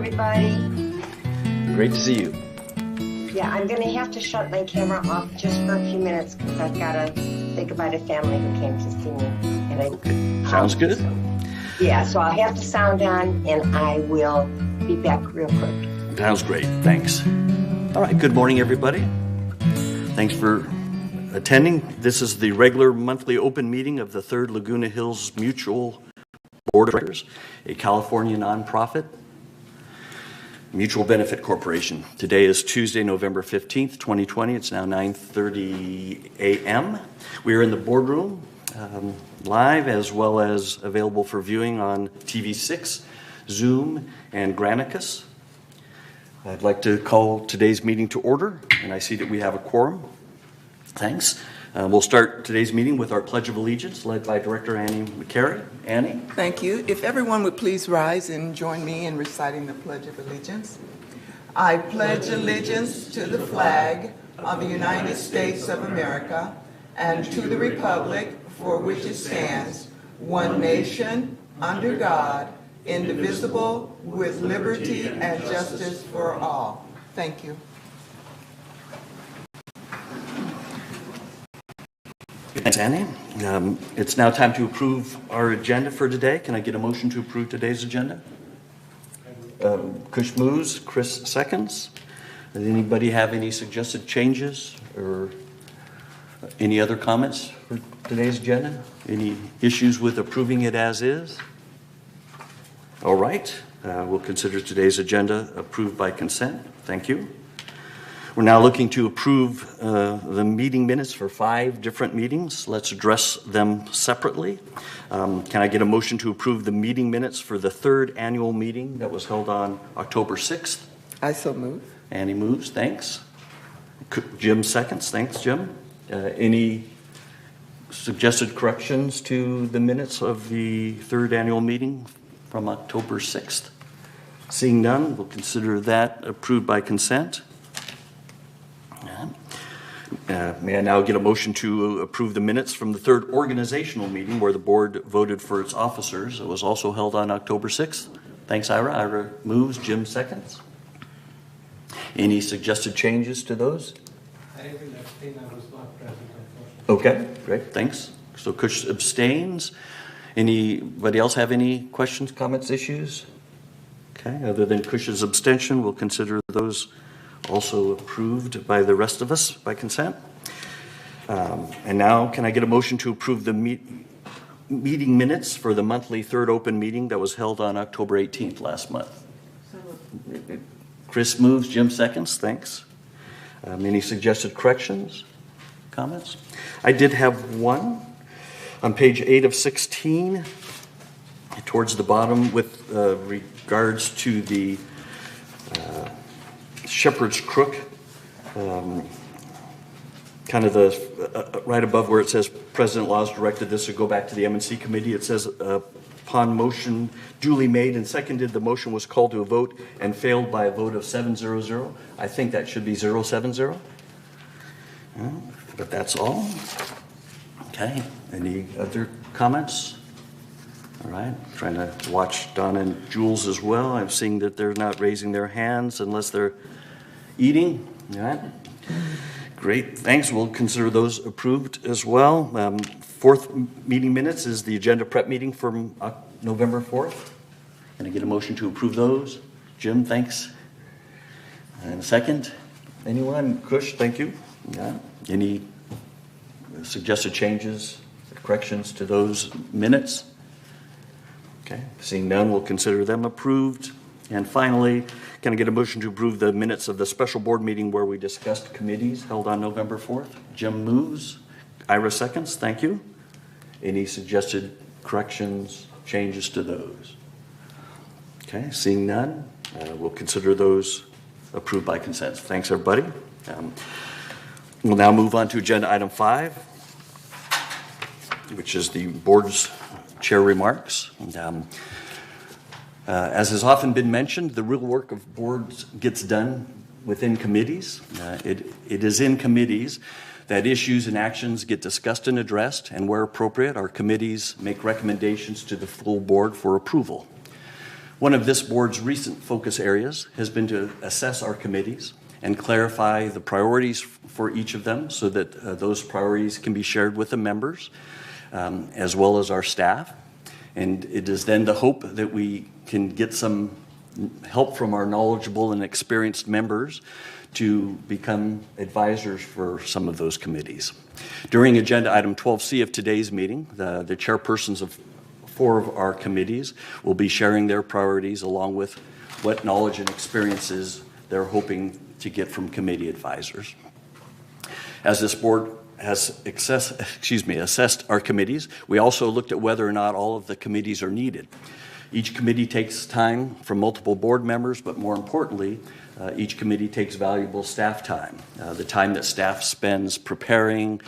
everybody. Great to see you. Yeah, I'm going to have to shut my camera off just for a few minutes because I've got to say goodbye to family who came to see me. And Sounds good. Yeah, so I'll have the sound on and I will be back real quick. Sounds great. Thanks. All right. Good morning, everybody. Thanks for attending. This is the regular monthly open meeting of the Third Laguna Hills Mutual Board of Directors, a California nonprofit mutual benefit corporation. Today is Tuesday, November 15th, 2020. It's now 9:30 a.m. We are in the boardroom live as well as available for viewing on TV6, Zoom, and Granicus. I'd like to call today's meeting to order, and I see that we have a quorum. Thanks. We'll start today's meeting with our Pledge of Allegiance, led by Director Annie McCary. Annie? Thank you. If everyone would please rise and join me in reciting the Pledge of Allegiance. I pledge allegiance to the flag of the United States of America and to the republic for which it stands, one nation, under God, indivisible, with liberty and justice for all. Thank you. Thanks, Annie. It's now time to approve our agenda for today. Can I get a motion to approve today's agenda? Kush moves, Chris seconds. Does anybody have any suggested changes or any other comments for today's agenda? Any issues with approving it as is? All right. We'll consider today's agenda approved by consent. Thank you. We're now looking to approve the meeting minutes for 5 different meetings. Let's address them separately. Can I get a motion to approve the meeting minutes for the 3rd annual meeting that was held on October 6th? I so move. Annie moves, thanks. Jim seconds, thanks, Jim. Any suggested corrections to the minutes of the 3rd annual meeting from October 6th? Seeing none, we'll consider that approved by consent. May I now get a motion to approve the minutes from the 3rd organizational meeting where the board voted for its officers? It was also held on October 6th. Thanks, Ira. Ira moves. Jim seconds. Any suggested changes to those? I will abstain. I was not present, unfortunately. Okay, great. Thanks. So Kush abstains. Anybody else have any questions, comments, issues? Okay, other than Kush's abstention, we'll consider those also approved by the rest of us by consent. And now, can I get a motion to approve the meeting minutes for the monthly 3rd open meeting that was held on October 18th last month? Chris moves, Jim seconds, thanks. Any suggested corrections, comments? I did have one on page 8 of 16, towards the bottom with regards to the Shepherd's Crook, kind of the right above where it says President Laws directed this to go back to the M&C committee. It says upon motion duly made and seconded, the motion was called to a vote and failed by a vote of 7-0-0. I think that should be 0-7-0. But that's all. Okay. Any other comments? All right. Trying to watch Don and Jules as well. I'm seeing that they're not raising their hands unless they're eating. All right. Great. Thanks. We'll consider those approved as well. 4th meeting minutes is the agenda prep meeting from November 4th. Can I get a motion to approve those? Jim, thanks. And a second? Anyone? Kush, thank you. Yeah. Any suggested changes, corrections to those minutes? Okay. Seeing none, we'll consider them approved. And finally, can I get a motion to approve the minutes of the special board meeting where we discussed committees held on November 4th? Jim moves. Ira seconds. Thank you. Any suggested corrections, changes to those? Okay. Seeing none, we'll consider those approved by consent. Thanks, everybody. We'll now move on to agenda item 5, which is the board's chair remarks. And, as has often been mentioned, the real work of boards gets done within committees. It is in committees that issues and actions get discussed and addressed, and where appropriate, our committees make recommendations to the full board for approval. One of this board's recent focus areas has been to assess our committees and clarify the priorities for each of them so that those priorities can be shared with the members as well as our staff. And it is then the hope that we can get some help from our knowledgeable and experienced members to become advisors for some of those committees. During agenda item 12C of today's meeting, the chairpersons of 4 of our committees will be sharing their priorities along with what knowledge and experiences they're hoping to get from committee advisors. As this board has assessed our committees, we also looked at whether or not all of the committees are needed. Each committee takes time from multiple board members, but more importantly, each committee takes valuable staff time. The time that staff spends preparing,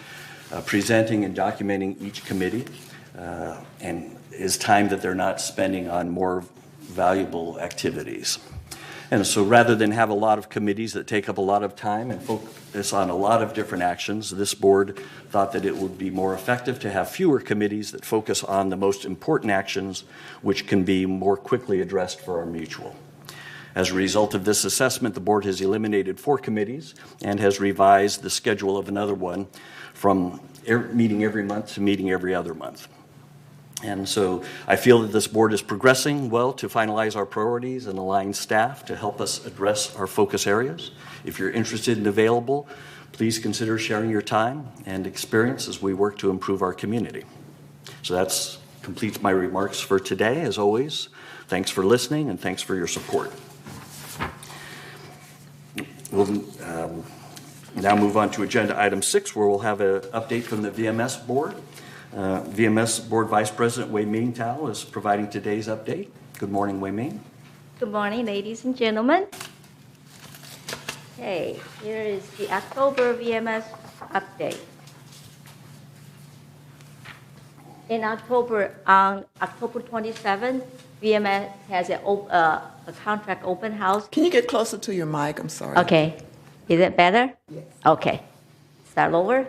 presenting, and documenting each committee, and is time that they're not spending on more valuable activities. And so rather than have a lot of committees that take up a lot of time and focus on a lot of different actions, this board thought that it would be more effective to have fewer committees that focus on the most important actions, which can be more quickly addressed for our mutual. As a result of this assessment, the board has eliminated 4 committees and has revised the schedule of another one from meeting every month to meeting every other month. And so I feel that this board is progressing well to finalize our priorities and align staff to help us address our focus areas. If you're interested and available, please consider sharing your time and experience as we work to improve our community. So that completes my remarks for today. As always, thanks for listening and thanks for your support. We'll now move on to agenda item 6, where we'll have an update from the VMS board. VMS Board Vice President Wei Ming Tao is providing today's update. Good morning, Wei Ming. Good morning, ladies and gentlemen. Okay, here is the October VMS update. On October 27th, VMS has a contract open house. Can you get closer to your mic? I'm sorry. Okay, is it better? Yes. Okay, start over.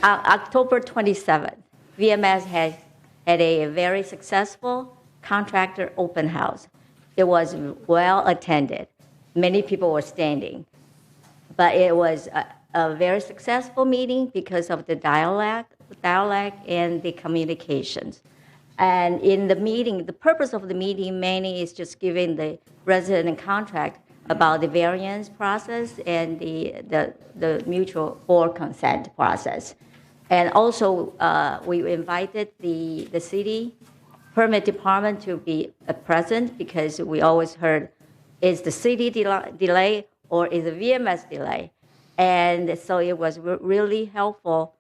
October 27th, VMS had a very successful contractor open house. It was well attended. Many people were standing. But it was a very successful meeting because of the dialogue and the communications. And in the meeting, the purpose of the meeting mainly is just giving the resident and contract about the variance process and the mutual board consent process. And also, we invited the city permit department to be present because we always heard, is the city delay or is the VMS delay? And so it was really helpful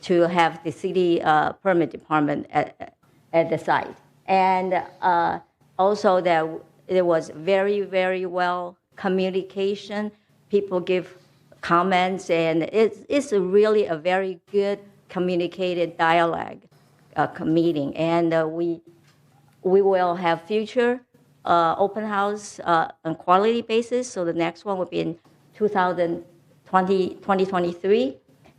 to have the city permit department at the site. And also that there was very, very well communication. People give comments, and it's really a very good communicated dialogue meeting. And we will have future open house on quality basis. So the next one will be in 2023.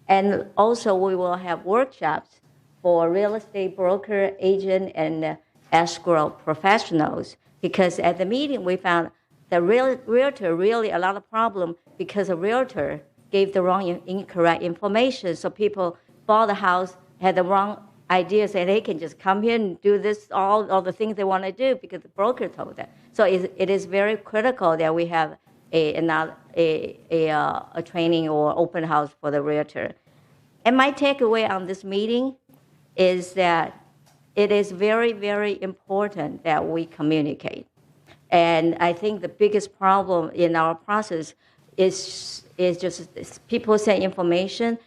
And also we will have workshops for real estate broker, agent, and escrow professionals. Because at the meeting we found the realtor really a lot of problem because the realtor gave the wrong incorrect information. So people bought the house, had the wrong ideas, and they can just come here and do this, all the things they want to do because the broker told them. So it is very critical that we have a training or open house for the realtor. And my takeaway on this meeting is that it is very, very important that we communicate. And I think the biggest problem in our process is just people send information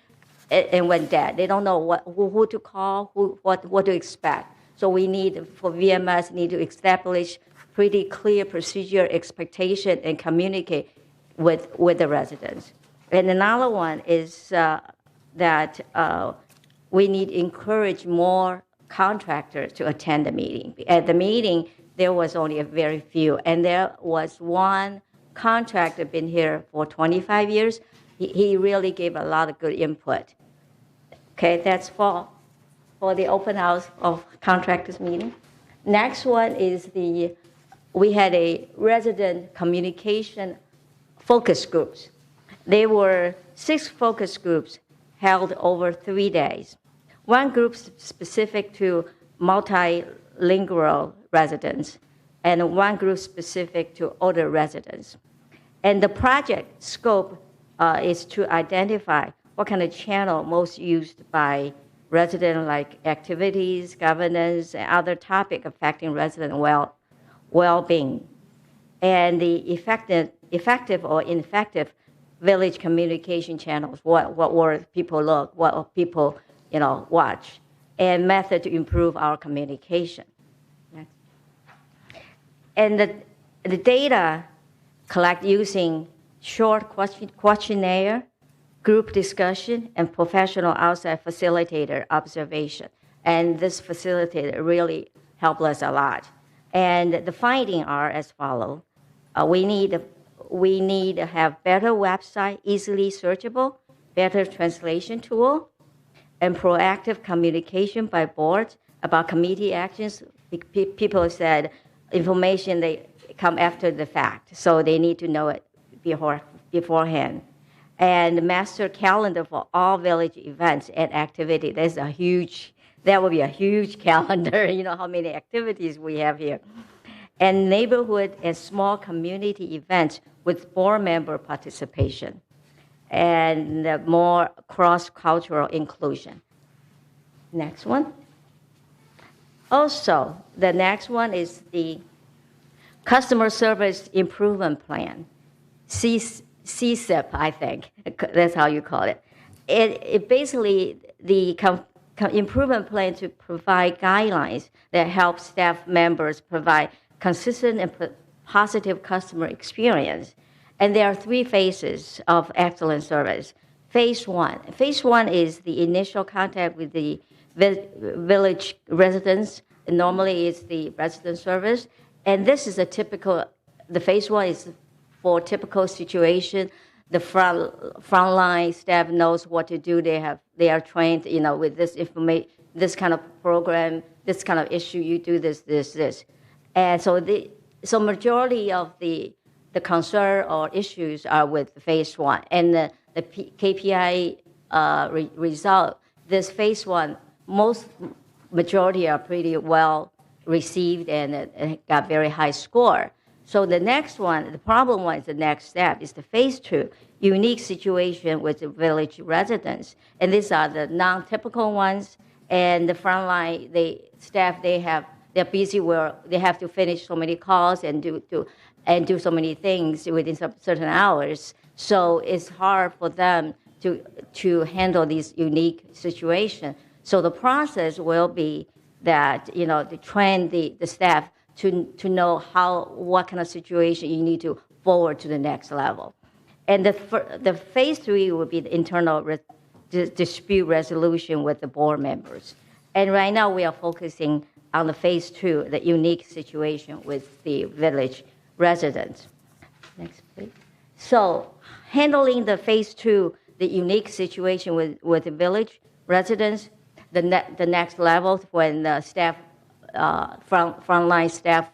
and went dead. They don't know who to call, what to expect. So we need, for VMS, need to establish pretty clear procedure, expectation, and communicate with the residents. And another one is that we need to encourage more contractors to attend the meeting. At the meeting, there was only a very few, and there was one contractor been here for 25 years. He really gave a lot of good input. Okay, that's for the open house of contractors meeting. Next one is we had a resident communication focus groups. There were 6 focus groups held over 3 days. One group specific to multilingual residents, and one group specific to older residents. And the project scope is to identify what kind of channel most used by resident, like activities, governance, and other topics affecting resident well-being. And the effective or ineffective village communication channels, what words people look, what people watch, and method to improve our communication. Next. And the data collect using short questionnaire, group discussion, and professional outside facilitator observation. And this facilitator really helped us a lot. And the findings are as follows. We need to have better website, easily searchable, better translation tool, and proactive communication by boards about committee actions. People said information they come after the fact, so they need to know it beforehand. And master calendar for all village events and activity. That would be a huge calendar. You know how many activities we have here. And neighborhood and small community events with board member participation and more cross-cultural inclusion. Next one. Also, the next one is the Customer Service Improvement Plan, CSIP, I think. That's how you call it. It basically, the improvement plan to provide guidelines that help staff members provide consistent and positive customer experience. And there are 3 phases of excellent service. Phase 1. Phase 1 is the initial contact with the village residents. Normally it's the resident service. And this is the phase 1 is for typical situation. The frontline staff knows what to do. They are trained, with this information, this kind of program, this kind of issue, you do this. And so majority of the concern or issues are with phase 1. And the KPI result, this phase 1, majority are pretty well received and got very high score. So the next one, the problem one is the next step, is the phase 2, unique situation with the village residents. And these are the non-typical ones. And the frontline, they're busy where they have to finish so many calls and do so many things within some certain hours. So it's hard for them to handle this unique situation. So the process will be that, to train the staff to know what kind of situation you need to forward to the next level. And the phase 3 will be the internal dispute resolution with the board members. And right now we are focusing on the phase 2, the unique situation with the village residents. Next, please. So handling the phase 2, the unique situation with the village residents, the next level when the staff, frontline staff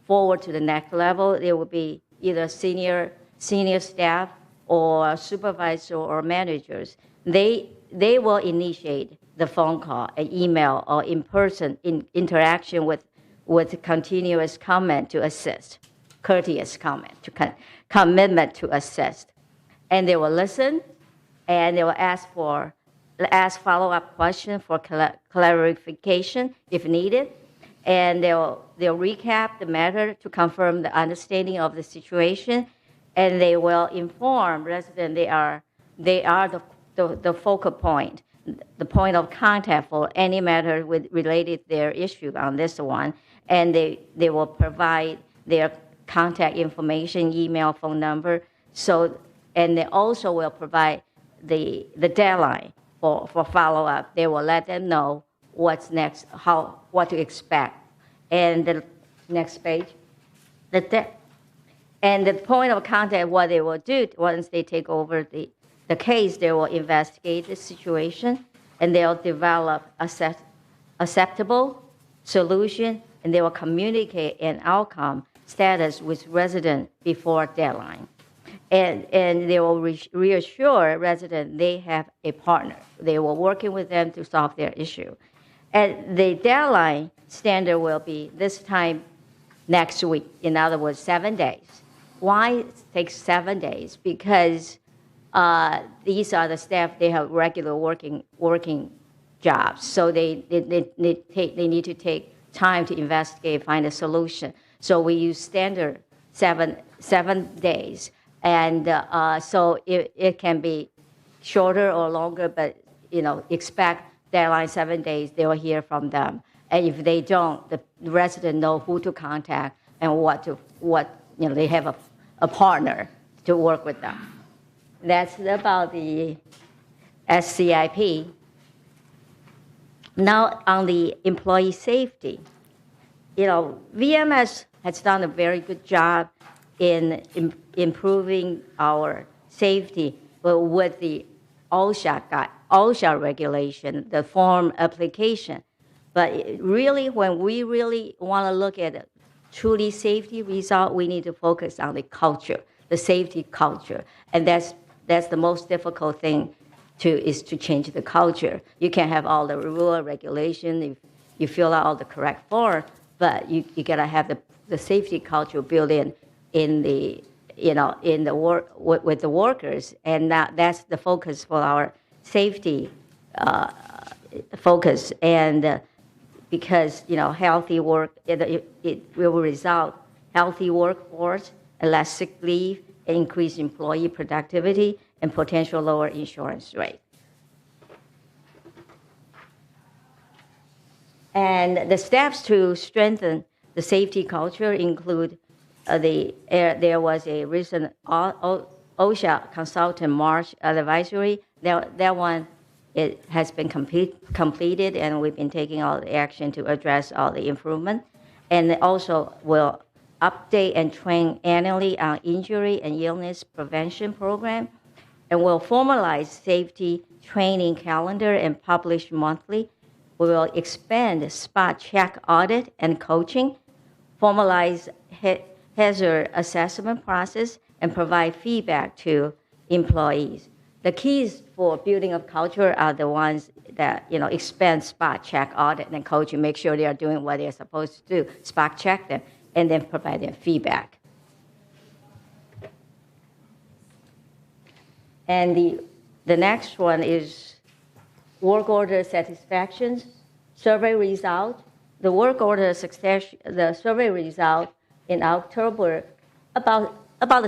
forward to the next level, there will be either senior staff or supervisor or managers. They will initiate the phone call, an email, or in-person interaction with continuous comment to assist, courteous comment, commitment to assist. And they will listen, and they will ask follow-up questions for clarification if needed. And they'll recap the matter to confirm the understanding of the situation, and they will inform residents they are the focal point, the point of contact for any matter related to their issue on this one, and they will provide their contact information, email, phone number. So, and they also will provide the deadline for follow-up. They will let them know what's next, what to expect. And the next page, and the point of contact, what they will do once they take over the case, they will investigate the situation, and they'll develop acceptable solution, and they will communicate an outcome status with resident before deadline. And they will reassure residents they have a partner. They will working with them to solve their issue. And the deadline standard will be this time next week. In other words, 7 days. Why it takes 7 days? Because these are the staff, they have regular working jobs. So they need to take time to investigate, find a solution. So we use standard seven days. And so it can be shorter or longer, but expect deadline 7 days, they will hear from them. And if they don't, the resident know who to contact and they have a partner to work with them. That's about the SCIP. Now on the employee safety, VMS has done a very good job in improving our safety with the OSHA regulation, the form application. But really, when we really want to look at a truly safety result, we need to focus on the culture, the safety culture. And that's the most difficult thing is to change the culture. You can have all the rule regulation, if you fill out all the correct form, but you gotta have the safety culture built in the work with the workers, and that's the focus for our safety focus. And because healthy work, it will result healthy workforce, less sick leave, increase employee productivity, and potential lower insurance rate. And the steps to strengthen the safety culture include there was a recent OSHA consultant March advisory. That one, it has been completed, and we've been taking all the action to address all the improvement. And also will update and train annually on injury and illness prevention program, and will formalize safety training calendar and publish monthly. We will expand spot check audit and coaching, formalize hazard assessment process, and provide feedback to employees. The keys for building of culture are the ones that, expand spot check audit and coaching, make sure they are doing what they're supposed to do, spot check them, and then provide them feedback. And the next one is work order satisfaction survey result. The work order success, the survey result in October about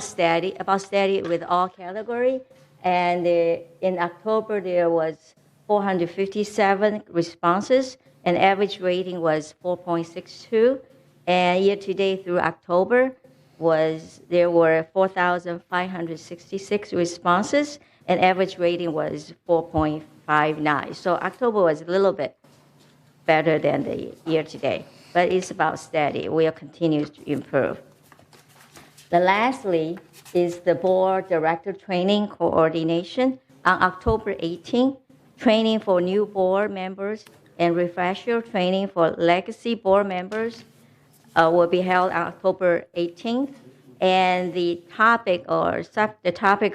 steady with all category. And in October there was 457 responses, and average rating was 4.62. And year to date through October there were 4,566 responses, and average rating was 4.59. So October was a little bit better than the year to date, but it's about steady. We'll continue to improve. Lastly is the board director training coordination. On October 18th, training for new board members and refresher training for legacy board members will be held on October 18th. And the topic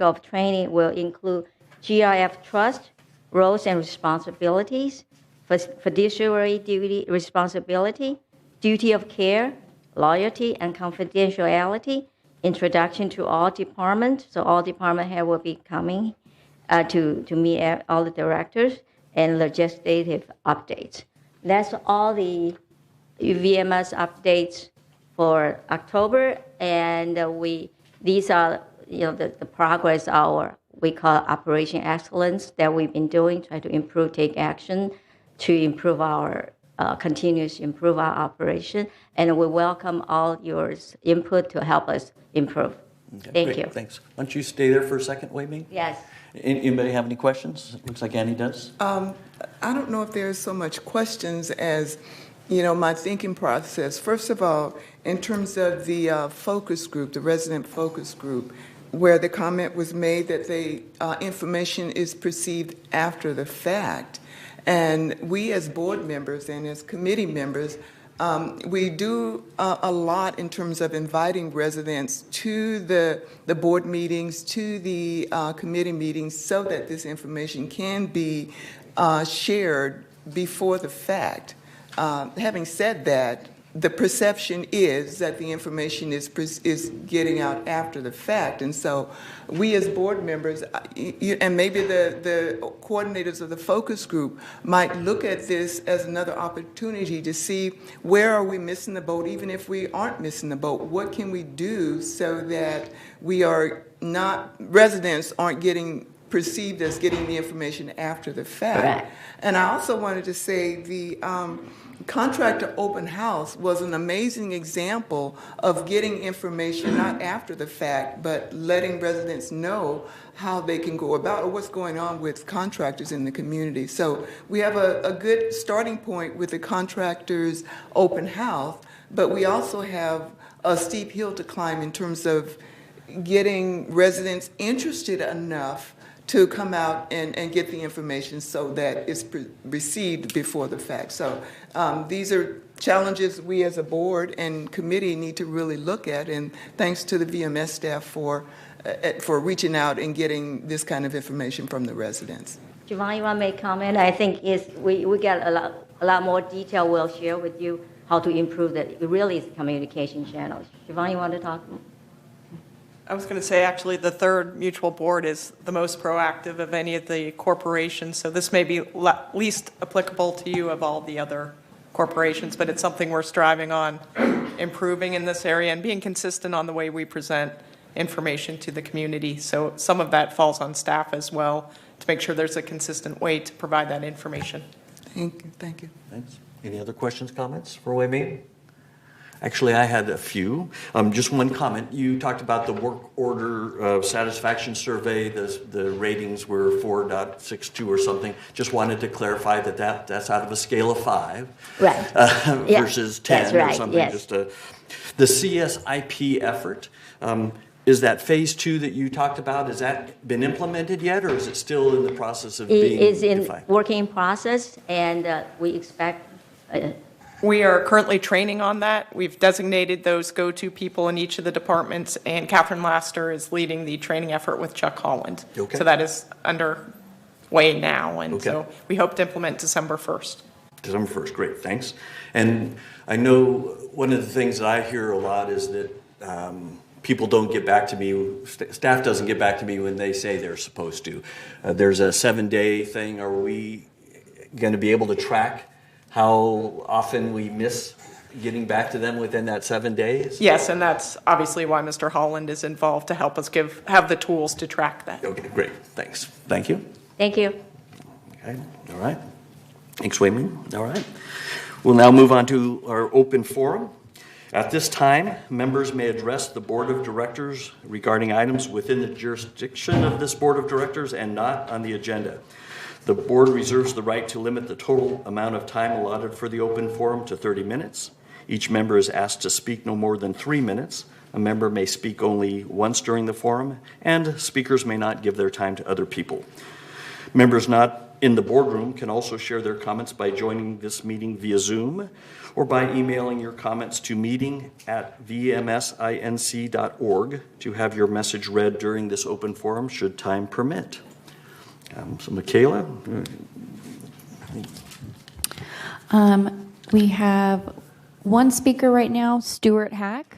of training will include GRF trust, roles and responsibilities, fiduciary duty responsibility, duty of care, loyalty and confidentiality, introduction to all departments. So all department head will be coming to meet all the directors, and legislative updates. That's all the VMS updates for October, and these are the progress we call Operation Excellence that we've been doing, try to improve, take action to improve our continuously improve our operation, and we welcome all your input to help us improve. Okay, Thank great, you. Thanks. Why don't you stay there for a second, Wei Ming? Yes. Anybody have any questions? Looks like Annie does. I don't know if there's so much questions as, my thinking process. First of all, in terms of the focus group, the resident focus group, where the comment was made that the information is perceived after the fact. And we as board members and as committee members We do a lot in terms of inviting residents to the board meetings, to the committee meetings, so that this information can be shared before the fact. Having said that, the perception is that the information is getting out after the fact. And so we as board members, and maybe the coordinators of the focus group might look at this as another opportunity to see where are we missing the boat, even if we aren't missing the boat. What can we do so that we are not, residents aren't getting perceived as getting the information after the fact. Correct. And I also wanted to say the contractor open house was an amazing example of getting information not after the fact, but letting residents know how they can go about or what's going on with contractors in the community. So we have a good starting point with the contractors open house, but we also have a steep hill to climb in terms of getting residents interested enough to come out and get the information so that it's received before the fact. So these are challenges we as a board and committee need to really look at, and thanks to the VMS staff for reaching out and getting this kind of information from the residents. Javon, you want to make a comment? I think we got a lot more detail we'll share with you how to improve the really communication channels. Javon, you want to talk? I was going to say, actually, the third mutual board is the most proactive of any of the corporations, so this may be least applicable to you of all the other corporations, but it's something we're striving on improving in this area and being consistent on the way we present information to the community. So some of that falls on staff as well to make sure there's a consistent way to provide that information. Thank you. Thank you. Thanks. Any other questions, comments for Wei Ming? Actually, I had a few. Just one comment. You talked about the work order satisfaction survey. The ratings were 4.62 or something. Just wanted to clarify that's out of a scale of 5, Right. Versus 10 that's right, or something. yes. Just the CSIP effort. Is that phase 2 that you talked about? Has that been implemented yet, or is it still in the process of being It is in defined? working process, and we expect. We are currently training on that. We've designated those go-to people in each of the departments, and Catherine Laster is leading the training effort with Chuck Holland. Okay. So that is underway now, and Okay. so we hope to implement December 1st. December 1st, great, thanks. And I know one of the things that I hear a lot is that people don't get back to me, staff doesn't get back to me when they say they're supposed to. There's a 7-day thing. Are we going to be able to track how often we miss getting back to them within that 7 days? Yes, and that's obviously why Mr. Holland is involved, to help us have the tools to track that. Okay, great, thanks. Thank you. Thank you. Okay, all right. Thanks, Wei Ming. All right. We'll now move on to our open forum. At this time, members may address the Board of Directors regarding items within the jurisdiction of this Board of Directors and not on the agenda. The board reserves the right to limit the total amount of time allotted for the open forum to 30 minutes. Each member is asked to speak no more than 3 minutes. A member may speak only once during the forum, and speakers may not give their time to other people. Members not in the boardroom can also share their comments by joining this meeting via Zoom or by emailing your comments to meeting@vmsinc.org to have your message read during this open forum should time permit. So Michaela? We have one speaker right now, Stuart Hack.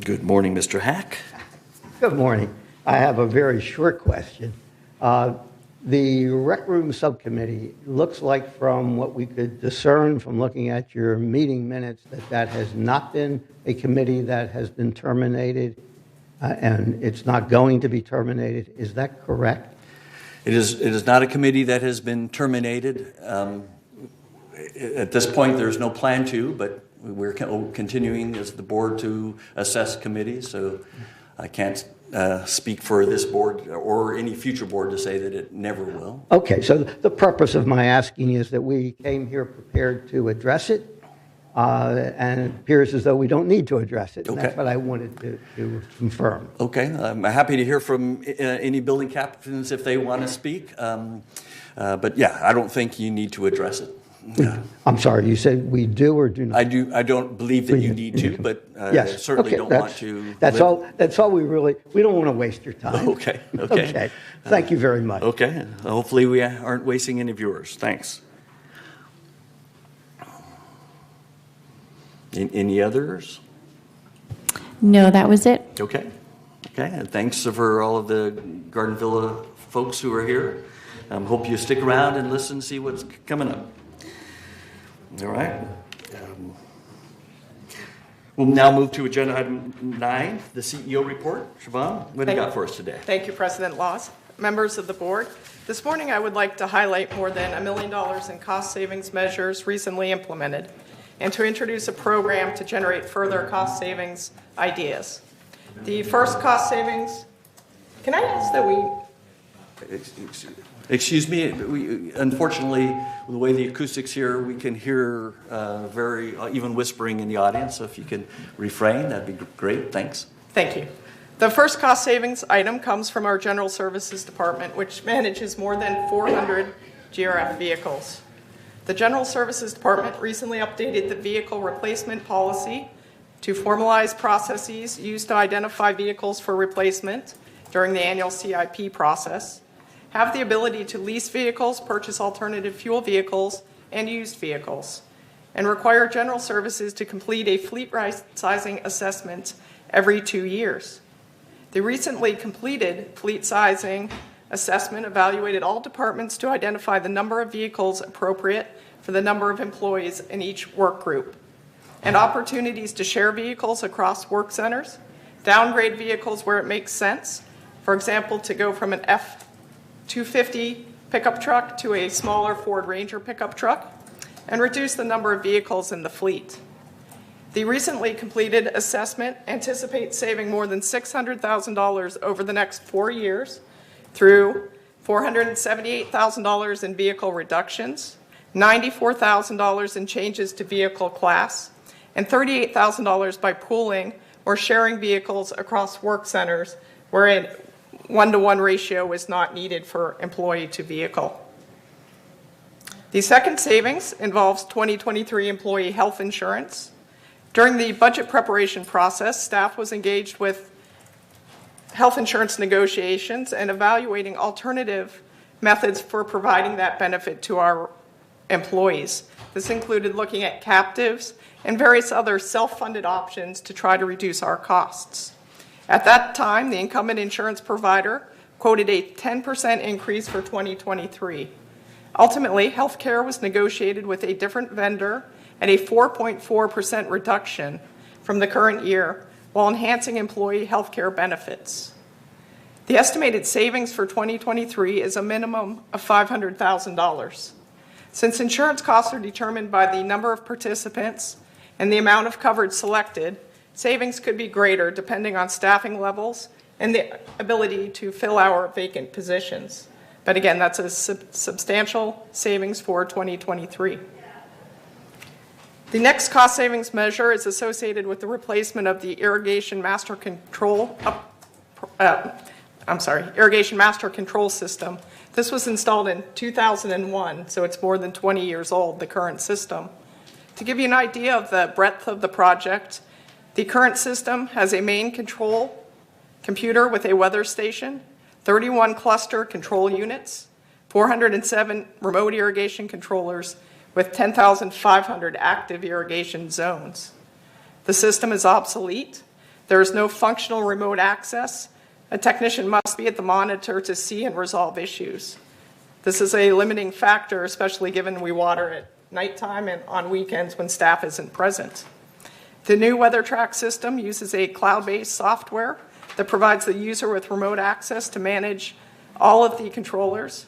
Good morning, Mr. Hack. Good morning. I have a very short question. The Rec Room Subcommittee looks like, from what we could discern from looking at your meeting minutes, that has not been a committee that has been terminated, and it's not going to be terminated. Is that correct? It is not a committee that has been terminated. At this point, there's no plan to, but we're continuing as the board to assess committees, so I can't speak for this board or any future board to say that it never will. Okay, so the purpose of my asking is that we came here prepared to address it. and it appears as though we don't need to address it. And Okay. that's what I wanted to confirm. Okay, I'm happy to hear from any building captains if they want to speak. But yeah, I don't think you need to address it. I'm sorry, you said we do or do not? I don't believe that you need to, but Yes. certainly Okay, don't that's- want to. That's all we don't want to waste your time. Okay. Okay. Thank you very much. Okay, hopefully we aren't wasting any of yours. Thanks. Any others? No, that was it. Okay. Okay, and thanks for all of the Garden Villa folks who are here. Hope you stick around and listen, see what's coming up. All right. We'll now move to agenda item 9, the CEO report. Siobhan, what do you got for us today? Thank you, President Laws. Members of the board, this morning I would like to highlight more than $1 million in cost savings measures recently implemented and to introduce a program to generate further cost savings ideas. The first cost savings, can I ask that we Excuse me, unfortunately, the way the acoustics here, we can hear even whispering in the audience, so if you can refrain, that'd be great, thanks. Thank you. The first cost savings item comes from our General Services Department, which manages more than 400 GRF vehicles. The General Services Department recently updated the vehicle replacement policy to formalize processes used to identify vehicles for replacement during the annual CIP process, have the ability to lease vehicles, purchase alternative fuel vehicles, and used vehicles, and require General Services to complete a fleet right-sizing assessment every 2 years. The recently completed fleet sizing assessment evaluated all departments to identify the number of vehicles appropriate for the number of employees in each work group, and opportunities to share vehicles across work centers, downgrade vehicles where it makes sense, for example, to go from an F-250 pickup truck to a smaller Ford Ranger pickup truck, and reduce the number of vehicles in the fleet. The recently completed assessment anticipates saving more than $600,000 over the next 4 years through $478,000 in vehicle reductions, $94,000 in changes to vehicle class, and $38,000 by pooling or sharing vehicles across work centers where a 1-to-1 ratio is not needed for employee to vehicle. The second savings involves 2023 employee health insurance. During the budget preparation process, staff was engaged with health insurance negotiations and evaluating alternative methods for providing that benefit to our employees. This included looking at captives and various other self-funded options to try to reduce our costs. At that time, the incumbent insurance provider quoted a 10% increase for 2023. Ultimately, healthcare was negotiated with a different vendor at a 4.4% reduction from the current year while enhancing employee healthcare benefits. The estimated savings for 2023 is a minimum of $500,000. Since insurance costs are determined by the number of participants and the amount of coverage selected, savings could be greater depending on staffing levels and the ability to fill our vacant positions. But again, that's a substantial savings for 2023. The next cost savings measure is associated with the replacement of the irrigation master control system. This was installed in 2001, so it's more than 20 years old, the current system. To give you an idea of the breadth of the project, the current system has a main control computer with a weather station, 31 cluster control units, 407 remote irrigation controllers with 10,500 active irrigation zones. The system is obsolete. There is no functional remote access. A technician must be at the monitor to see and resolve issues. This is a limiting factor, especially given we water at nighttime and on weekends when staff isn't present. The new WeatherTrack system uses a cloud-based software that provides the user with remote access to manage all of the controllers,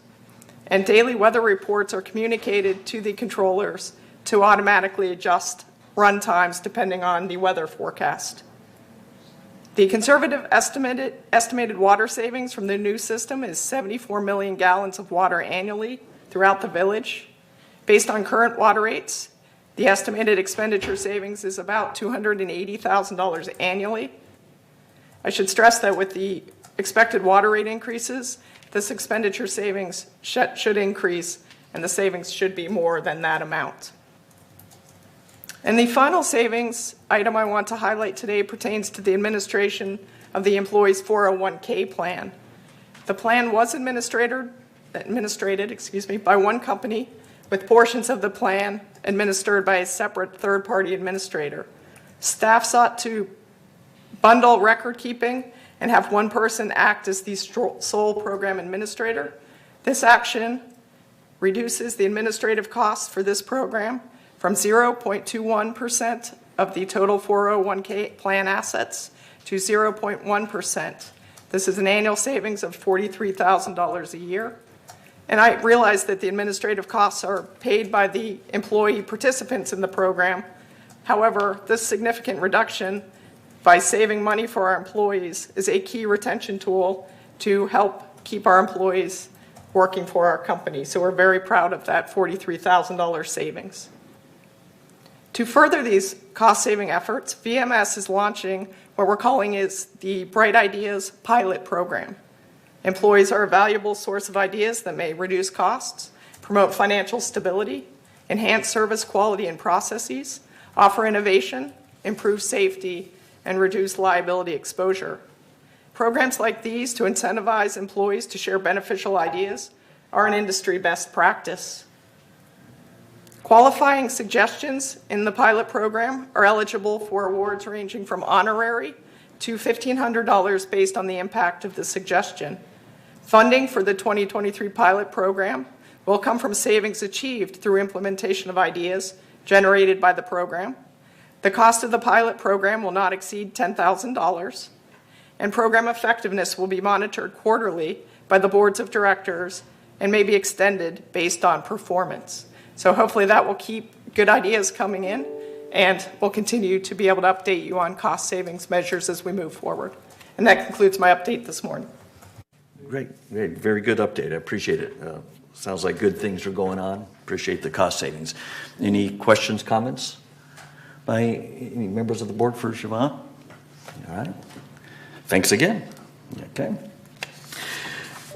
and daily weather reports are communicated to the controllers to automatically adjust run times depending on the weather forecast. The conservative estimated water savings from the new system is 74 million gallons of water annually throughout the village. Based on current water rates, The estimated expenditure savings is about $280,000 annually. I should stress that with the expected water rate increases, this expenditure savings should increase, and the savings should be more than that amount. And the final savings item I want to highlight today pertains to the administration of the employee's 401k plan. The plan was administrated by one company, with portions of the plan administered by a separate third-party administrator. Staff sought to bundle record keeping and have one person act as the sole program administrator. This action reduces the administrative costs for this program from 0.21% of the total 401k plan assets to 0.1%. This is an annual savings of $43,000 a year. And I realize that the administrative costs are paid by the employee participants in the program. However, this significant reduction by saving money for our employees is a key retention tool to help keep our employees working for our company. So we're very proud of that $43,000 savings. To further these cost-saving efforts, VMS is launching what we're calling is the Bright Ideas Pilot Program. Employees are a valuable source of ideas that may reduce costs, promote financial stability, enhance service quality and processes, offer innovation, improve safety, and reduce liability exposure. Programs like these to incentivize employees to share beneficial ideas are an industry best practice. Qualifying suggestions in the pilot program are eligible for awards ranging from honorary to $1,500 based on the impact of the suggestion. Funding for the 2023 pilot program will come from savings achieved through implementation of ideas generated by the program. The cost of the pilot program will not exceed $10,000, and program effectiveness will be monitored quarterly by the boards of directors and may be extended based on performance. So hopefully that will keep good ideas coming in, and we'll continue to be able to update you on cost savings measures as we move forward. And that concludes my update this morning. Great. Very good update. I appreciate it. Sounds like good things are going on. Appreciate the cost savings. Any questions, comments by any members of the board for Siobhan? All right. Thanks again. Okay.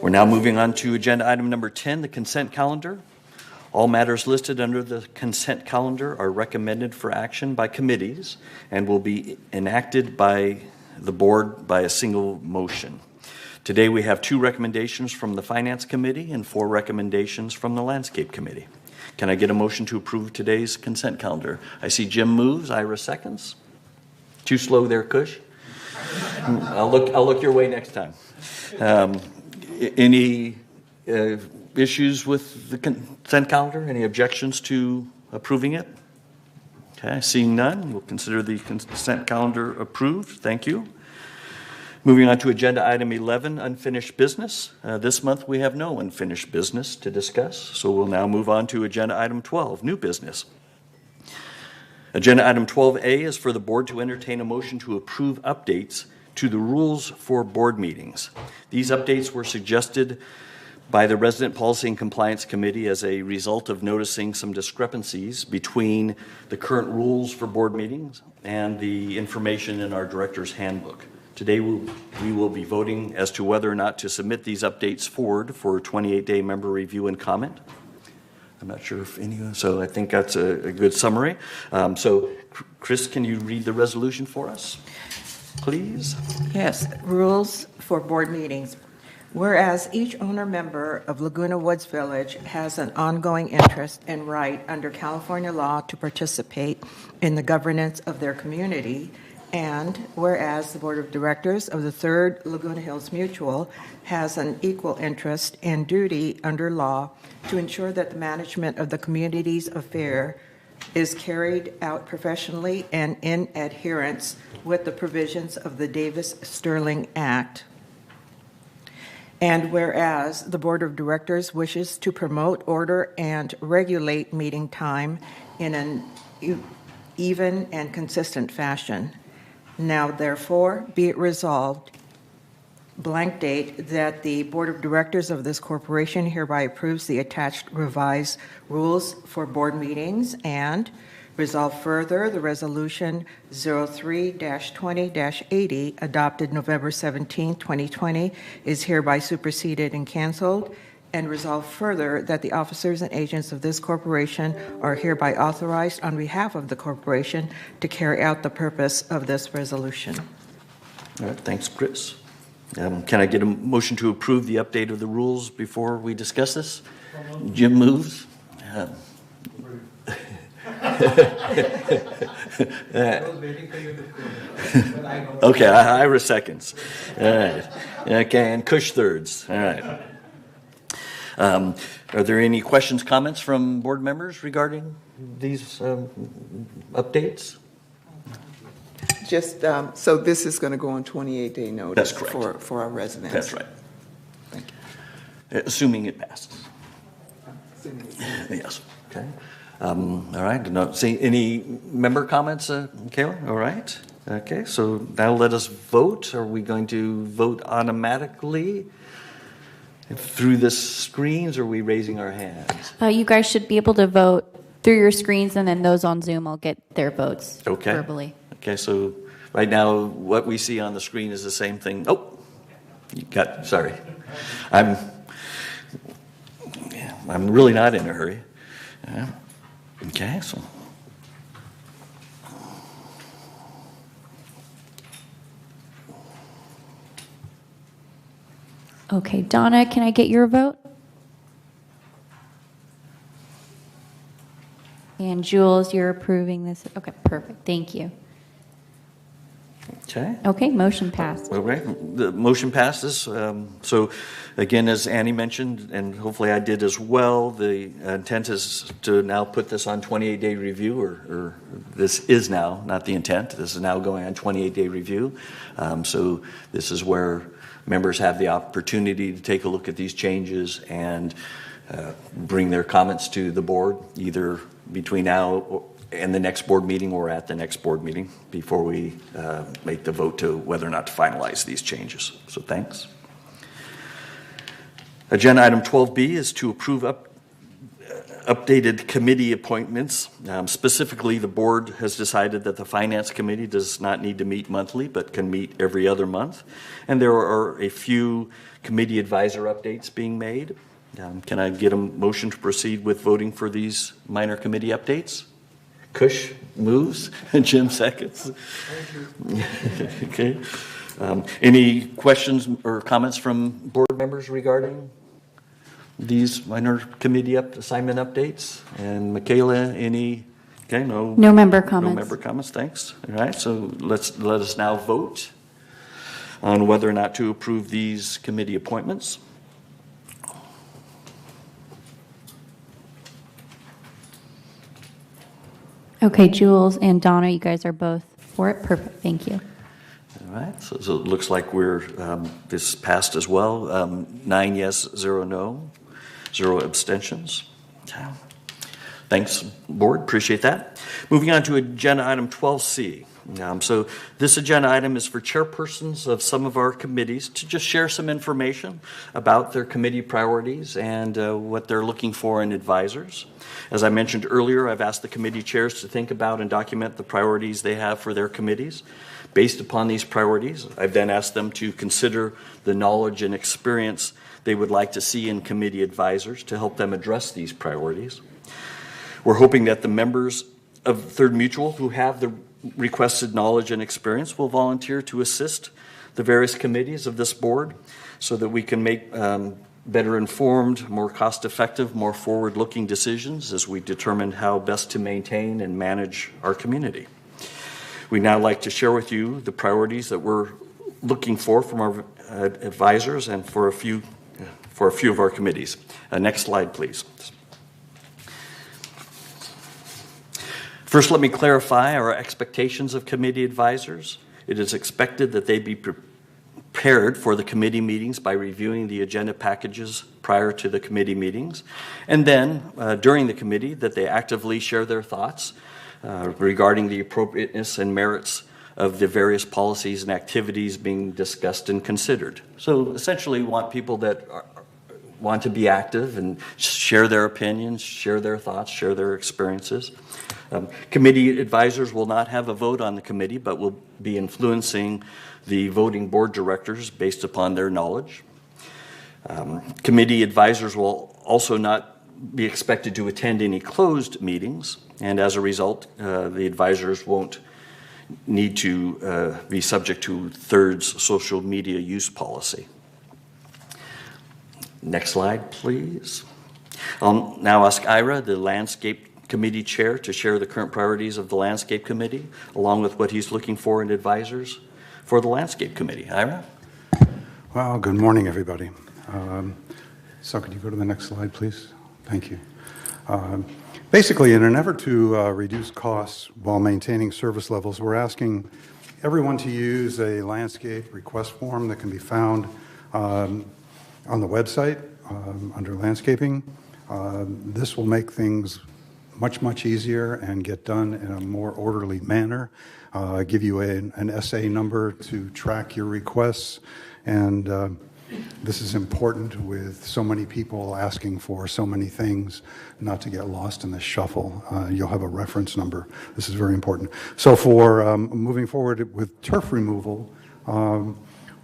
We're now moving on to agenda item number 10, the consent calendar. All matters listed under the consent calendar are recommended for action by committees and will be enacted by the board by a single motion. Today we have 2 recommendations from the Finance Committee and 4 recommendations from the Landscape Committee. Can I get a motion to approve today's consent calendar? I see Jim moves, Ira seconds. Too slow there, Kush? I'll look your way next time. Any issues with the consent calendar? Any objections to approving it? Okay, seeing none, we'll consider the consent calendar approved. Thank you. Moving on to agenda item 11, unfinished business. This month we have no unfinished business to discuss, so we'll now move on to agenda item 12, new business. Agenda item 12A is for the board to entertain a motion to approve updates to the rules for board meetings. These updates were suggested by the Resident Policy and Compliance Committee as a result of noticing some discrepancies between the current rules for board meetings and the information in our director's handbook. Today we will be voting as to whether or not to submit these updates forward for a 28-day member review and comment. I'm not sure if anyone, so I think that's a good summary. So Chris, can you read the resolution for us, please? Yes, rules for board meetings. Whereas each owner member of Laguna Woods Village has an ongoing interest and right under California law to participate in the governance of their community, and whereas the Board of Directors of the 3rd Laguna Hills Mutual has an equal interest and duty under law to ensure that the management of the community's affair is carried out professionally and in adherence with the provisions of the Davis-Sterling Act. And whereas the Board of Directors wishes to promote order and regulate meeting time in an even and consistent fashion. Now, therefore, be it resolved, blank date, that the Board of Directors of this corporation hereby approves the attached revised rules for board meetings, and Resolved further, the resolution 03-20-80, adopted November 17, 2020, is hereby superseded and canceled. And resolved further that the officers and agents of this corporation are hereby authorized on behalf of the corporation to carry out the purpose of this resolution. All right, thanks, Chris. Can I get a motion to approve the update of the rules before we discuss this? Jim moves. I was waiting for you to prove it. Okay, Ira seconds. All right. Okay, and Kush thirds. All right. Are there any questions, comments from board members regarding these updates? Just, so this is going to go on 28-day notice. That's correct. For our residents. That's right. Thank you. Assuming it passes. Yes. Okay. All right. No, see any member comments, Kayla? All right. Okay. So now let us vote. Are we going to vote automatically through the screens, or are we raising our hands? You guys should be able to vote through your screens, and then those on Zoom will get their votes verbally. Okay. So right now, what we see on the screen is the same thing. Oh, you got. Sorry, I'm really not in a hurry. Okay. So. Okay, Donna, can I get your vote? And Jules, you're approving this. Okay, perfect. Thank you. Okay. Okay, motion passed. All right. The motion passes. So, again, as Annie mentioned, and hopefully I did as well, the intent is to now put this on 28-day review, or this is now, not the intent. This is now going on 28-day review. So this is where members have the opportunity to take a look at these changes and bring their comments to the board, either between now and the next board meeting or at the next board meeting, before we make the vote to whether or not to finalize these changes. So thanks. Agenda item 12B is to approve updated committee appointments. Specifically, the board has decided that the Finance Committee does not need to meet monthly, but can meet every other month. And there are a few committee advisor updates being made. Can I get a motion to proceed with voting for these minor committee updates? Kush moves, Jim seconds. Okay. Any questions or comments from board members regarding these minor committee assignment updates? And Michaela, any? Okay, no member comments. No member comments. Thanks. All right. So let us now vote on whether or not to approve these committee appointments. Okay, Jules and Donna, you guys are both for it. Perfect. Thank you. All right. So it looks like we're this passed as well. 9 yes, 0 no, 0 abstentions. Thanks, board. Appreciate that. Moving on to agenda item 12C. So this agenda item is for chairpersons of some of our committees to just share some information about their committee priorities and what they're looking for in advisors. As I mentioned earlier, I've asked the committee chairs to think about and document the priorities they have for their committees. Based upon these priorities, I've then asked them to consider the knowledge and experience they would like to see in committee advisors to help them address these priorities. We're hoping that the members of Third Mutual who have the requested knowledge and experience will volunteer to assist the various committees of this board so that we can make better informed, more cost-effective, more forward-looking decisions as we determine how best to maintain and manage our community. We'd now like to share with you the priorities that we're looking for from our advisors and for a few of our committees. Next slide, please. First, let me clarify our expectations of committee advisors. It is expected that they be prepared for the committee meetings by reviewing the agenda packages prior to the committee meetings, and then during the committee that they actively share their thoughts regarding the appropriateness and merits of the various policies and activities being discussed and considered. So essentially we want people that want to be active and share their opinions, share their thoughts, share their experiences. Committee advisors will not have a vote on the committee, but will be influencing the voting board directors based upon their knowledge. Committee advisors will also not be expected to attend any closed meetings, and as a result, the advisors won't need to be subject to THIRD's social media use policy. Next slide, please. I'll now ask Ira, the Landscape Committee Chair, to share the current priorities of the Landscape Committee, along with what he's looking for in advisors for the Landscape Committee. Ira? Well, good morning, everybody. So could you go to the next slide, please? Thank you. Basically, in an effort to reduce costs while maintaining service levels, we're asking everyone to use a landscape request form that can be found on the website under landscaping. This will make things much easier and get done in a more orderly manner. Give you an SA number to track your requests, and this is important with so many people asking for so many things, not to get lost in the shuffle. You'll have a reference number. This is very important. So for moving forward with turf removal,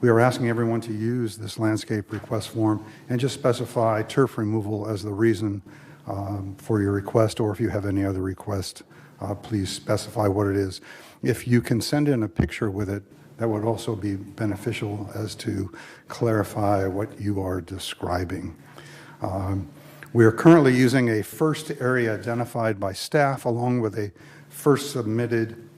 we are asking everyone to use this landscape request form and just specify turf removal as the reason for your request, or if you have any other request, please specify what it is. If you can send in a picture with it, that would also be beneficial as to clarify what you are describing. We are currently using a first area identified by staff along with a first submitted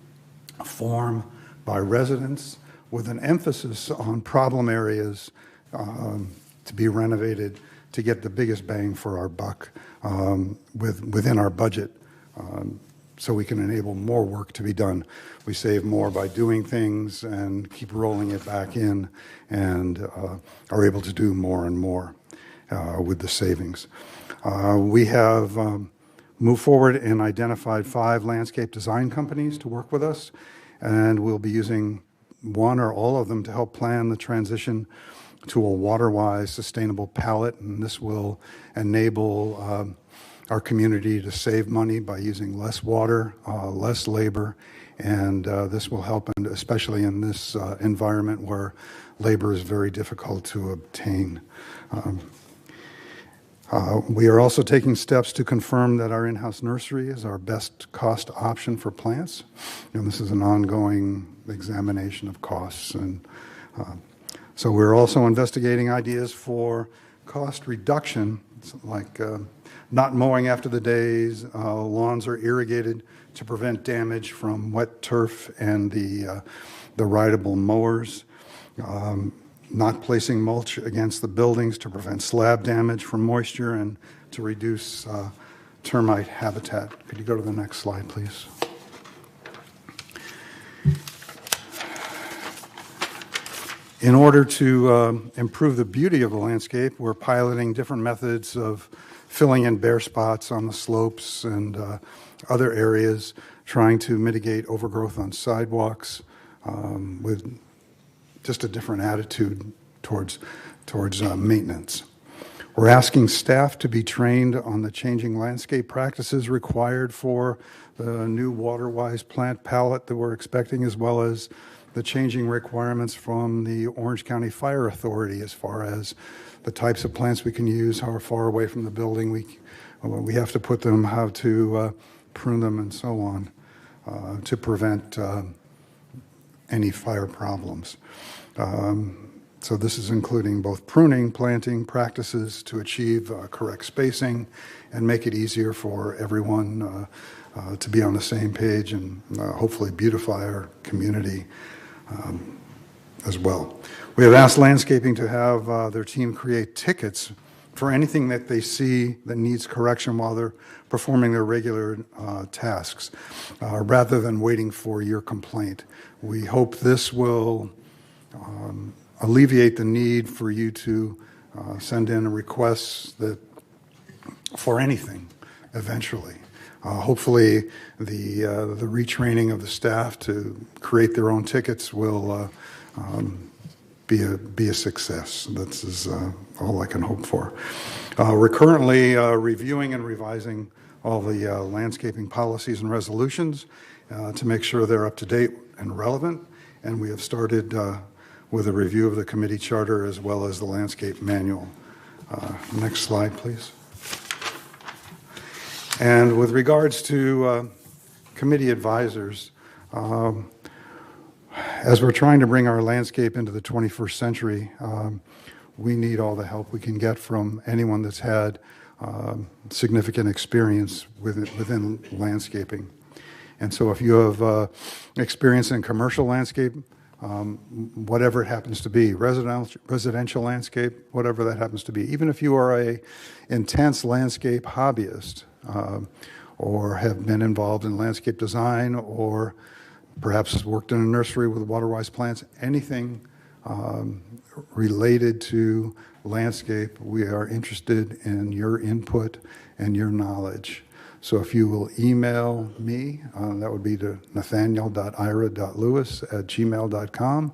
form by residents with an emphasis on problem areas to be renovated to get the biggest bang for our buck within our budget, so we can enable more work to be done. We save more by doing things and keep rolling it back in, and are able to do more and more with the savings. We have moved forward and identified 5 landscape design companies to work with us, and we'll be using one or all of them to help plan the transition to a water-wise sustainable palette, and this will enable our community to save money by using less water, less labor, and this will help, and especially in this environment where labor is very difficult to obtain. We are also taking steps to confirm that our in-house nursery is our best cost option for plants, and this is an ongoing examination of costs. And so we're also investigating ideas for cost reduction, like not mowing after the days, lawns are irrigated to prevent damage from wet turf and the rideable mowers, not placing mulch against the buildings to prevent slab damage from moisture and to reduce termite habitat. Could you go to the next slide, please? In order to improve the beauty of the landscape, we're piloting different methods of filling in bare spots on the slopes and other areas, trying to mitigate overgrowth on sidewalks with just a different attitude towards maintenance. We're asking staff to be trained on the changing landscape practices required for the new water-wise plant palette that we're expecting, as well as the changing requirements from the Orange County Fire Authority as far as the types of plants we can use, how far away from the building we have to put them, how to prune them, and so on, to prevent any fire problems. So this is including both pruning, planting practices to achieve correct spacing and make it easier for everyone to be on the same page and hopefully beautify our community as well. We have asked landscaping to have their team create tickets for anything that they see that needs correction while they're performing their regular tasks, rather than waiting for your complaint. We hope this will alleviate the need for you to send in requests for anything eventually. Hopefully the retraining of the staff to create their own tickets will be a success. This is all I can hope for. We're currently reviewing and revising all the landscaping policies and resolutions to make sure they're up to date and relevant. And we have started with a review of the committee charter as well as the landscape manual. Next slide, please. And with regards to committee advisors, as we're trying to bring our landscape into the 21st century, we need all the help we can get from anyone that's had significant experience within landscaping. And so if you have experience in commercial landscape, whatever it happens to be, residential landscape, whatever that happens to be, even if you are a intense landscape hobbyist or have been involved in landscape design or perhaps worked in a nursery with water-wise plants, anything related to landscape, we are interested in your input and your knowledge. So if you will email me, that would be to nathaniel.ira.lewis@gmail.com.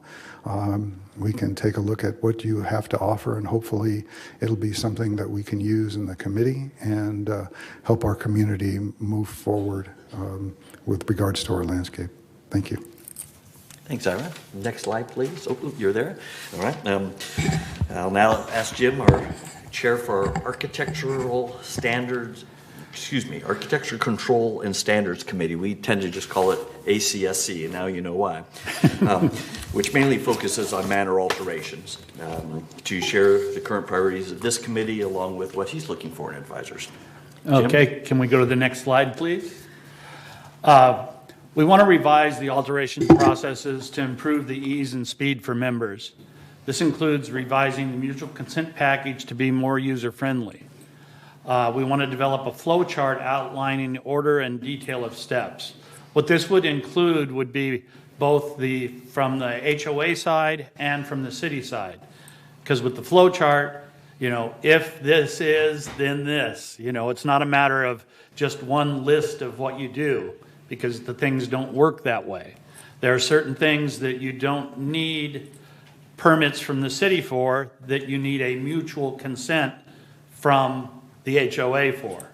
We can take a look at what you have to offer, and hopefully it'll be something that we can use in the committee and help our community move forward with regards to our landscape. Thank you. Thanks, Ira. Next slide, please. Oh, you're there. All right. I'll now ask Jim, our chair for our Architecture Control and Standards Committee. We tend to just call it ACSC, and now you know why, which mainly focuses on manor alterations, to share the current priorities of this committee along with what he's looking for in advisors. Okay, can we go to the next slide, please? We want to revise the alteration processes to improve the ease and speed for members. This includes revising the mutual consent package to be more user-friendly. We want to develop a flow chart outlining the order and detail of steps. What this would include would be both from the HOA side and from the city side. Because with the flow chart, if this is, then this. It's not a matter of just one list of what you do, because the things don't work that way. There are certain things that you don't need permits from the city for that you need a mutual consent from the HOA for,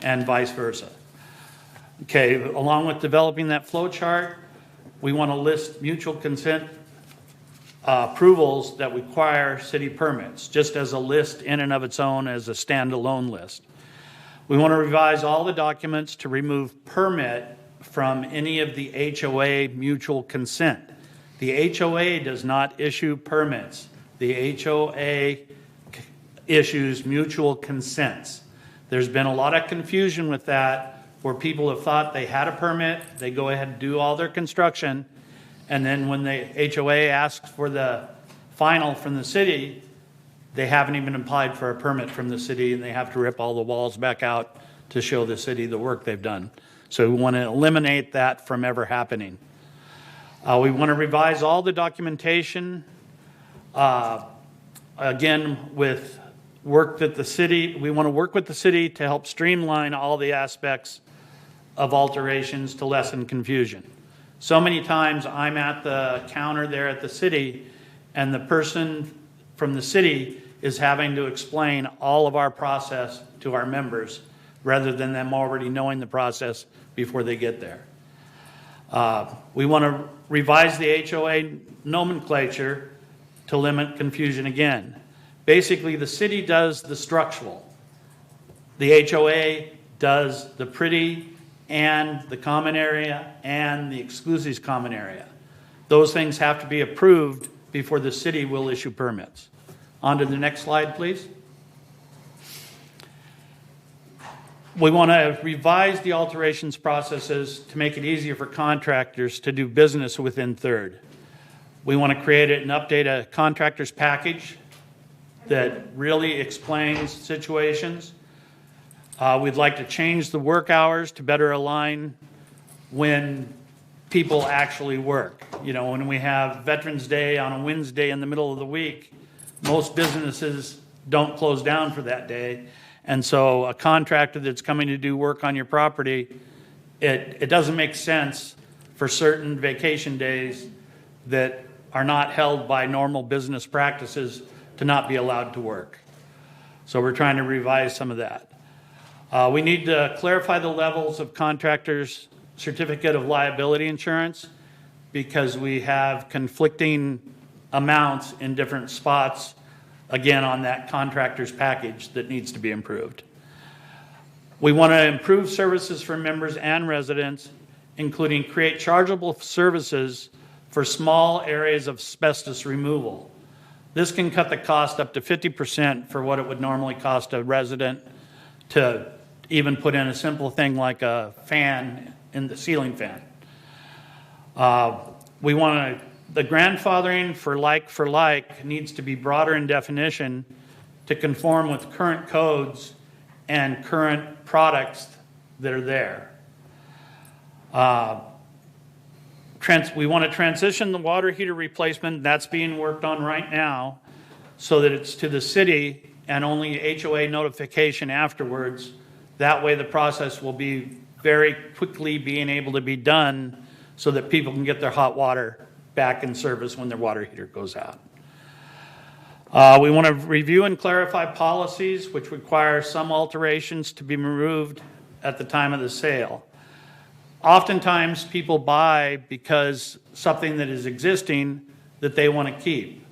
and vice versa. Okay, along with developing that flow chart, we want to list mutual consent approvals that require city permits, just as a list in and of its own as a standalone list. We want to revise all the documents to remove permit from any of the HOA mutual consent. The HOA does not issue permits. The HOA issues mutual consents. There's been a lot of confusion with that, where people have thought they had a permit, they go ahead and do all their construction, and then when the HOA asks for the final from the city, they haven't even applied for a permit from the city, and they have to rip all the walls back out to show the city the work they've done. So we want to eliminate that from ever happening. We want to revise all the documentation, again, with work that we want to work with the city to help streamline all the aspects of alterations to lessen confusion. So many times I'm at the counter there at the city, and the person from the city is having to explain all of our process to our members, rather than them already knowing the process before they get there. We want to revise the HOA nomenclature to limit confusion again. Basically, the city does the structural. The HOA does the pretty and the common area and the exclusives common area. Those things have to be approved before the city will issue permits. On to the next slide, please. We want to revise the alterations processes to make it easier for contractors to do business within Third. We want to create and update a contractor's package that really explains situations. We'd like to change the work hours to better align when people actually work. When we have Veterans Day on a Wednesday in the middle of the week, most businesses don't close down for that day. And so a contractor that's coming to do work on your property, it doesn't make sense for certain vacation days that are not held by normal business practices to not be allowed to work. So we're trying to revise some of that. We need to clarify the levels of contractors' certificate of liability insurance because we have conflicting amounts in different spots, again, on that contractor's package that needs to be improved. We want to improve services for members and residents, including create chargeable services for small areas of asbestos removal. This can cut the cost up to 50% for what it would normally cost a resident to even put in a simple thing like a fan in the ceiling fan. We want the grandfathering for like needs to be broader in definition to conform with current codes and current products that are there. We want to transition the water heater replacement. That's being worked on right now so that it's to the city and only HOA notification afterwards. That way the process will be very quickly being able to be done so that people can get their hot water back in service when their water heater goes out. We want to review and clarify policies which require some alterations to be removed at the time of the sale. Oftentimes people buy because something that is existing that they want to keep.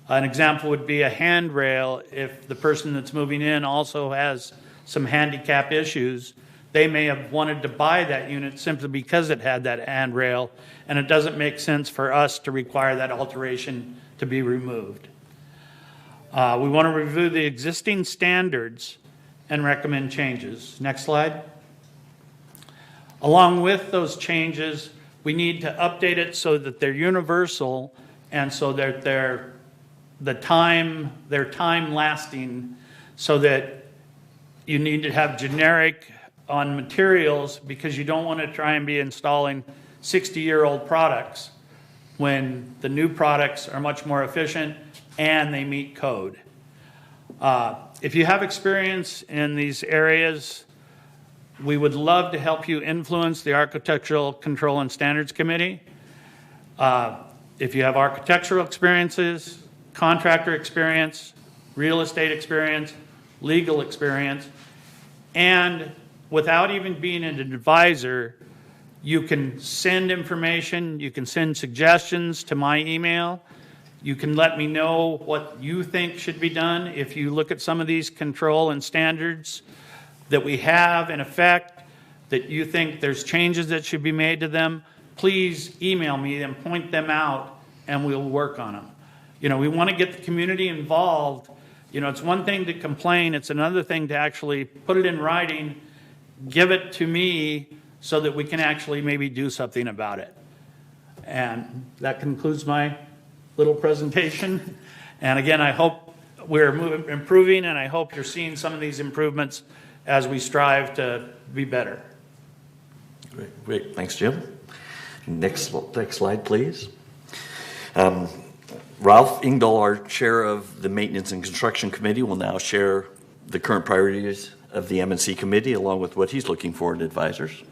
An example would be a handrail. If the person that's moving in also has some handicap issues, they may have wanted to buy that unit simply because it had that handrail, and it doesn't make sense for us to require that alteration to be removed. We want to review the existing standards and recommend changes. Next slide. Along with those changes, we need to update it so that they're universal and so that they're time lasting, so that you need to have generic on materials because you don't want to try and be installing 60-year-old products when the new products are much more efficient and they meet code. If you have experience in these areas, we would love to help you influence the Architectural Control and Standards Committee. If you have architectural experiences, contractor experience, real estate experience, legal experience, and without even being an advisor, you can send information, you can send suggestions to my email. You can let me know what you think should be done. If you look at some of these control and standards that we have in effect, that you think there's changes that should be made to them, please email me and point them out and we'll work on them. You know, we want to get the community involved. You know, it's one thing to complain, it's another thing to actually put it in writing, give it to me so that we can actually maybe do something about it. And that concludes my little presentation. And again, I hope we're improving, and I hope you're seeing some of these improvements as we strive to be better. Great. Thanks, Jim. Next slide, please. Ralph Engdahl, our chair of the Maintenance and Construction Committee, will now share the current priorities of the M&C committee along with what he's looking for in advisors.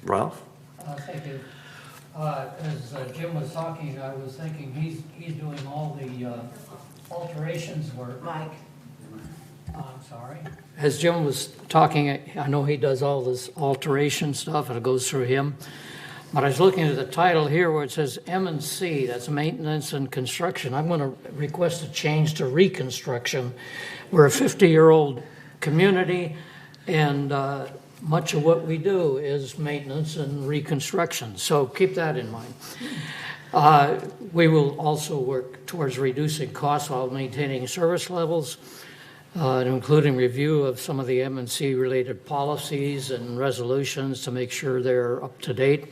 Ralph? Thank you. As Jim was talking, I was thinking he's doing all the alterations work. Mike. I'm sorry. As Jim was talking, I know he does all this alteration stuff, and it goes through him. But I was looking at the title here where it says M&C, that's Maintenance and Construction. I'm going to request a change to Reconstruction. We're a 50-year-old community, and much of what we do is maintenance and reconstruction. So keep that in mind. We will also work towards reducing costs while maintaining service levels, including review of some of the M&C related policies and resolutions to make sure they're up to date.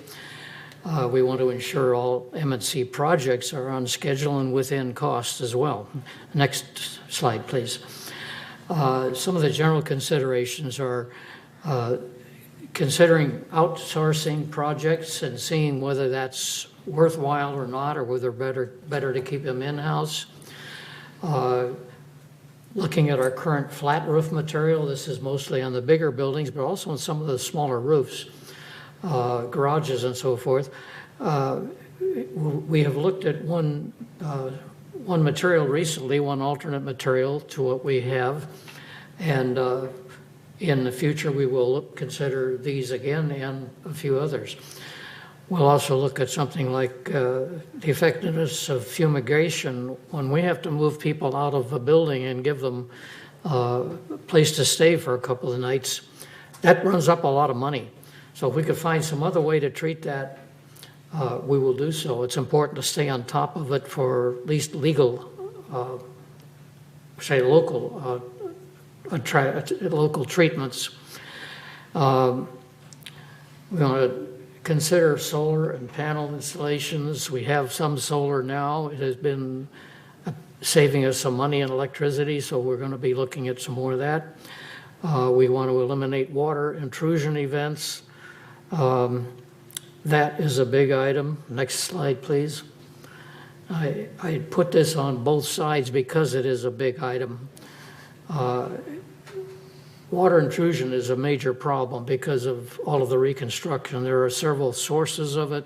We want to ensure all M&C projects are on schedule and within cost as well. Next slide, please. Some of the general considerations are considering outsourcing projects and seeing whether that's worthwhile or not, or whether better to keep them in-house. Looking at our current flat roof material, this is mostly on the bigger buildings, but also on some of the smaller roofs, garages and so forth. we have looked at one material recently, one alternate material to what we have, and in the future we will consider these again and a few others. We'll also look at something like the effectiveness of fumigation when we have to move people out of a building and give them a place to stay for a couple of nights. That runs up a lot of money. So if we could find some other way to treat that, we will do so. It's important to stay on top of it for at least legal, local treatments. We want to consider solar and panel installations. We have some solar now. It has been saving us some money in electricity, so we're going to be looking at some more of that. We want to eliminate water intrusion events. That is a big item. Next slide, please. I put this on both sides because it is a big item. Water intrusion is a major problem because of all of the reconstruction. There are several sources of it.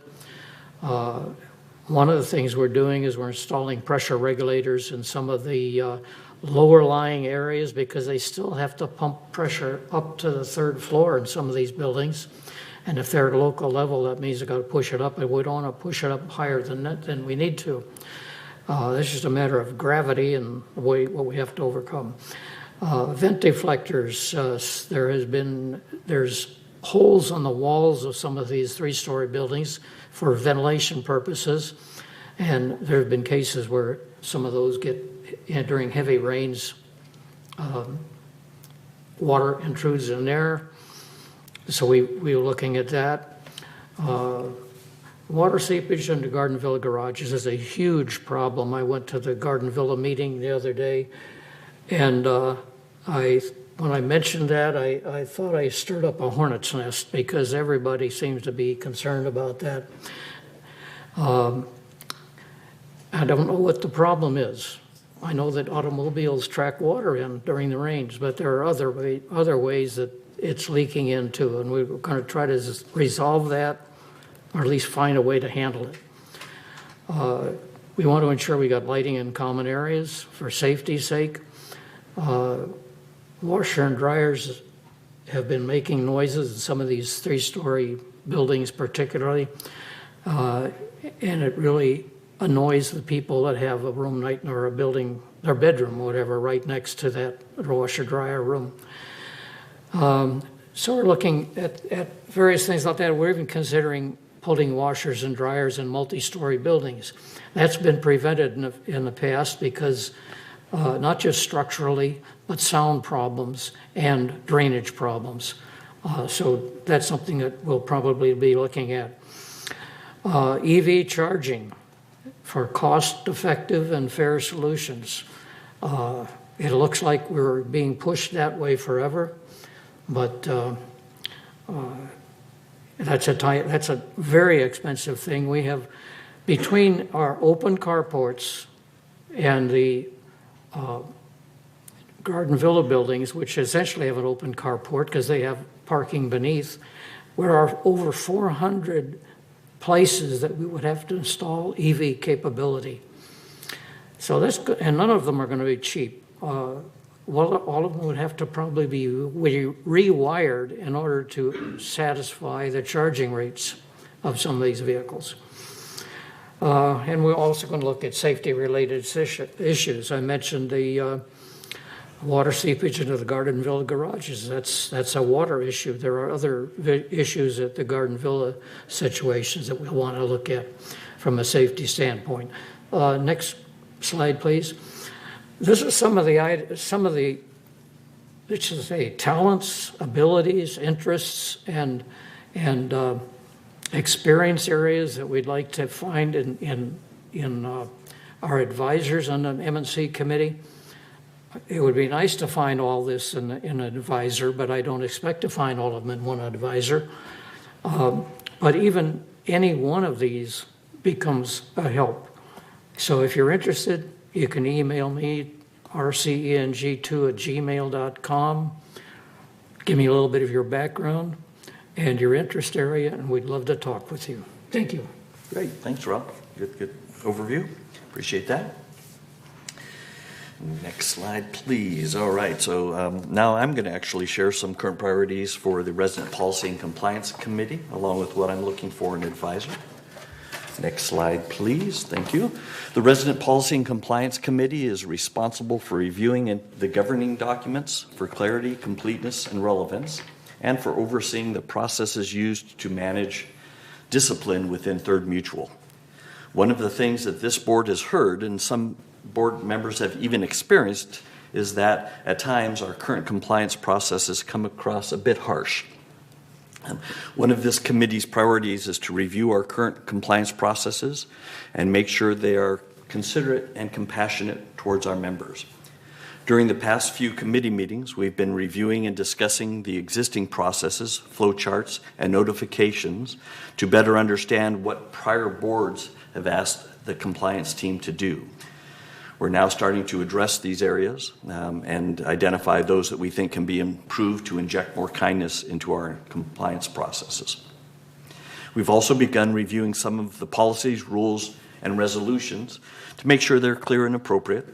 One of the things we're doing is we're installing pressure regulators in some of the lower lying areas because they still have to pump pressure up to the 3rd floor in some of these buildings. And if they're at a local level, that means they've got to push it up, and we don't want to push it up higher than we need to. It's just a matter of gravity and what we have to overcome. Vent deflectors, there's holes on the walls of some of these 3-story buildings for ventilation purposes, and there have been cases where some of those get, during heavy rains, water intrudes in there. So we were looking at that. Water seepage into Garden Villa garages is a huge problem. I went to the Garden Villa meeting the other day, and when I mentioned that, I thought I stirred up a hornet's nest because everybody seems to be concerned about that. I don't know what the problem is. I know that automobiles track water in during the rains, but there are other ways that it's leaking into, and we're going to try to resolve that, or at least find a way to handle it. We want to ensure we got lighting in common areas for safety's sake. Washer and dryers have been making noises in some of these 3-story buildings particularly, and it really annoys the people that have a room night or a building, their bedroom, whatever, right next to that washer dryer room. So we're looking at various things like that. We're even considering putting washers and dryers in multi-story buildings. That's been prevented in the past because not just structurally, but sound problems and drainage problems. So that's something that we'll probably be looking at. EV charging for cost-effective and fair solutions. It looks like we're being pushed that way forever, but that's a very expensive thing. We have, between our open carports and the Garden Villa buildings, which essentially have an open carport because they have parking beneath, there are over 400 places that we would have to install EV capability. So that's good, and none of them are going to be cheap. All of them would have to probably be rewired in order to satisfy the charging rates of some of these vehicles. And we're also going to look at safety-related issues. I mentioned the water seepage into the Garden Villa garages. That's a water issue. There are other issues at the Garden Villa situations that we want to look at from a safety standpoint. Next slide, please. This is some of the let's just say, talents, abilities, interests, and experience areas that we'd like to find in our advisors on the M&C committee. It would be nice to find all this in an advisor, but I don't expect to find all of them in one advisor. But even any one of these becomes a help. So if you're interested, you can email me, rceng2@gmail.com. Give me a little bit of your background and your interest area, and we'd love to talk with you. Thank you. Great, thanks, Rob. Good overview. Appreciate that. Next slide, please. All right, so now I'm going to actually share some current priorities for the Resident Policy and Compliance Committee, along with what I'm looking for in an advisor. Next slide, please. Thank you. The Resident Policy and Compliance Committee is responsible for reviewing the governing documents for clarity, completeness, and relevance, and for overseeing the processes used to manage discipline within Third Mutual. One of the things that this board has heard, and some board members have even experienced, is that at times our current compliance processes come across a bit harsh. One of this committee's priorities is to review our current compliance processes and make sure they are considerate and compassionate towards our members. During the past few committee meetings, we've been reviewing and discussing the existing processes, flowcharts, and notifications to better understand what prior boards have asked the compliance team to do. We're now starting to address these areas and identify those that we think can be improved to inject more kindness into our compliance processes. We've also begun reviewing some of the policies, rules, and resolutions to make sure they're clear and appropriate.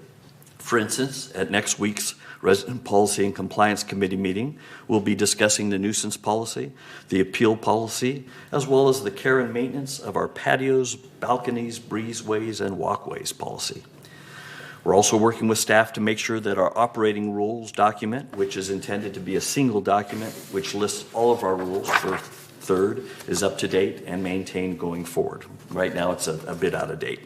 For instance, at next week's Resident Policy and Compliance Committee meeting, we'll be discussing the nuisance policy, the appeal policy, as well as the care and maintenance of our patios, balconies, breezeways, and walkways policy. We're also working with staff to make sure that our operating rules document, which is intended to be a single document which lists all of our rules for Third, is up to date and maintained going forward. Right now it's a bit out of date.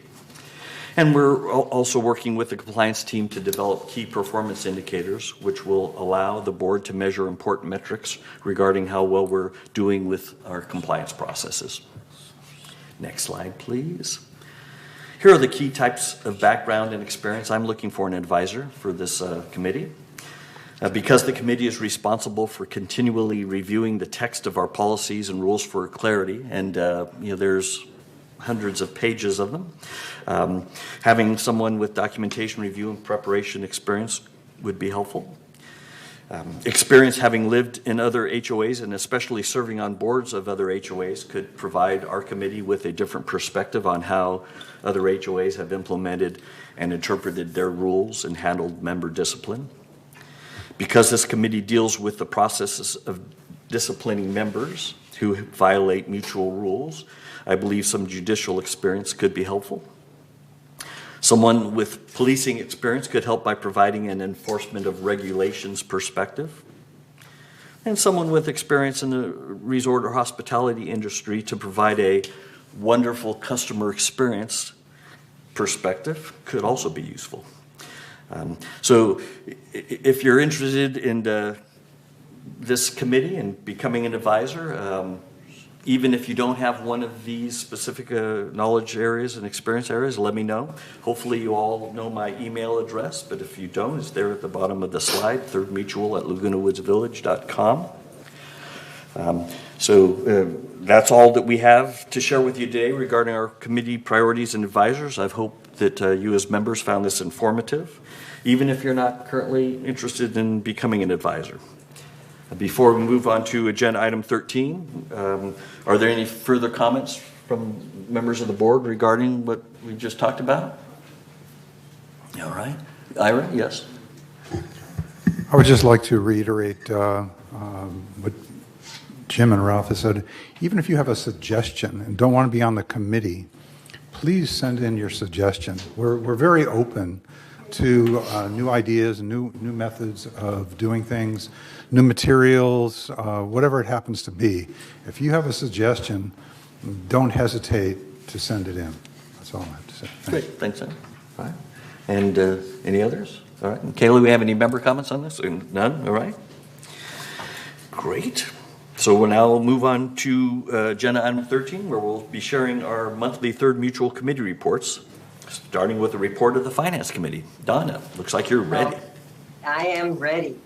And we're also working with the compliance team to develop key performance indicators, which will allow the board to measure important metrics regarding how well we're doing with our compliance processes. Next slide, please. Here are the key types of background and experience I'm looking for in an advisor for this committee. Because the committee is responsible for continually reviewing the text of our policies and rules for clarity, and there's hundreds of pages of them, having someone with documentation review and preparation experience would be helpful. Experience having lived in other HOAs and especially serving on boards of other HOAs could provide our committee with a different perspective on how other HOAs have implemented and interpreted their rules and handled member discipline. Because this committee deals with the processes of disciplining members who violate mutual rules, I believe some judicial experience could be helpful. Someone with policing experience could help by providing an enforcement of regulations perspective. And someone with experience in the resort or hospitality industry to provide a wonderful customer experience perspective could also be useful. So if you're interested in this committee and becoming an advisor, even if you don't have one of these specific knowledge areas and experience areas, let me know. Hopefully you all know my email address, but if you don't, it's there at the bottom of the slide, thirdmutual@lagunawoodsvillage.com. So that's all that we have to share with you today regarding our committee priorities and advisors. I hope that you as members found this informative, even if you're not currently interested in becoming an advisor. Before we move on to agenda item 13, are there any further comments from members of the board regarding what we just talked about? All right. Ira, yes? I would just like to reiterate what Jim and Ralph have said. Even if you have a suggestion and don't want to be on the committee, please send in your suggestion. We're very open to new ideas, new methods of doing things, new materials, whatever it happens to be. If you have a suggestion, don't hesitate to send it in. That's all I have to say. Great, thanks, sir. All right. And any others? All right. And Kayla, we have any member comments on this? None? All right. Great. So we'll now move on to agenda item 13, where we'll be sharing our monthly Third Mutual Committee reports, starting with a report of the Finance Committee. Donna, looks like you're ready. I am ready.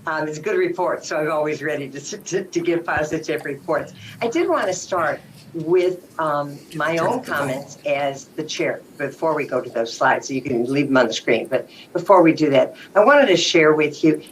It's a good report, so I'm always ready to give positive reports. I did want to start with my own comments as the chair before we go to those slides, so you can leave them on the screen. But before we do that, I wanted to share with you,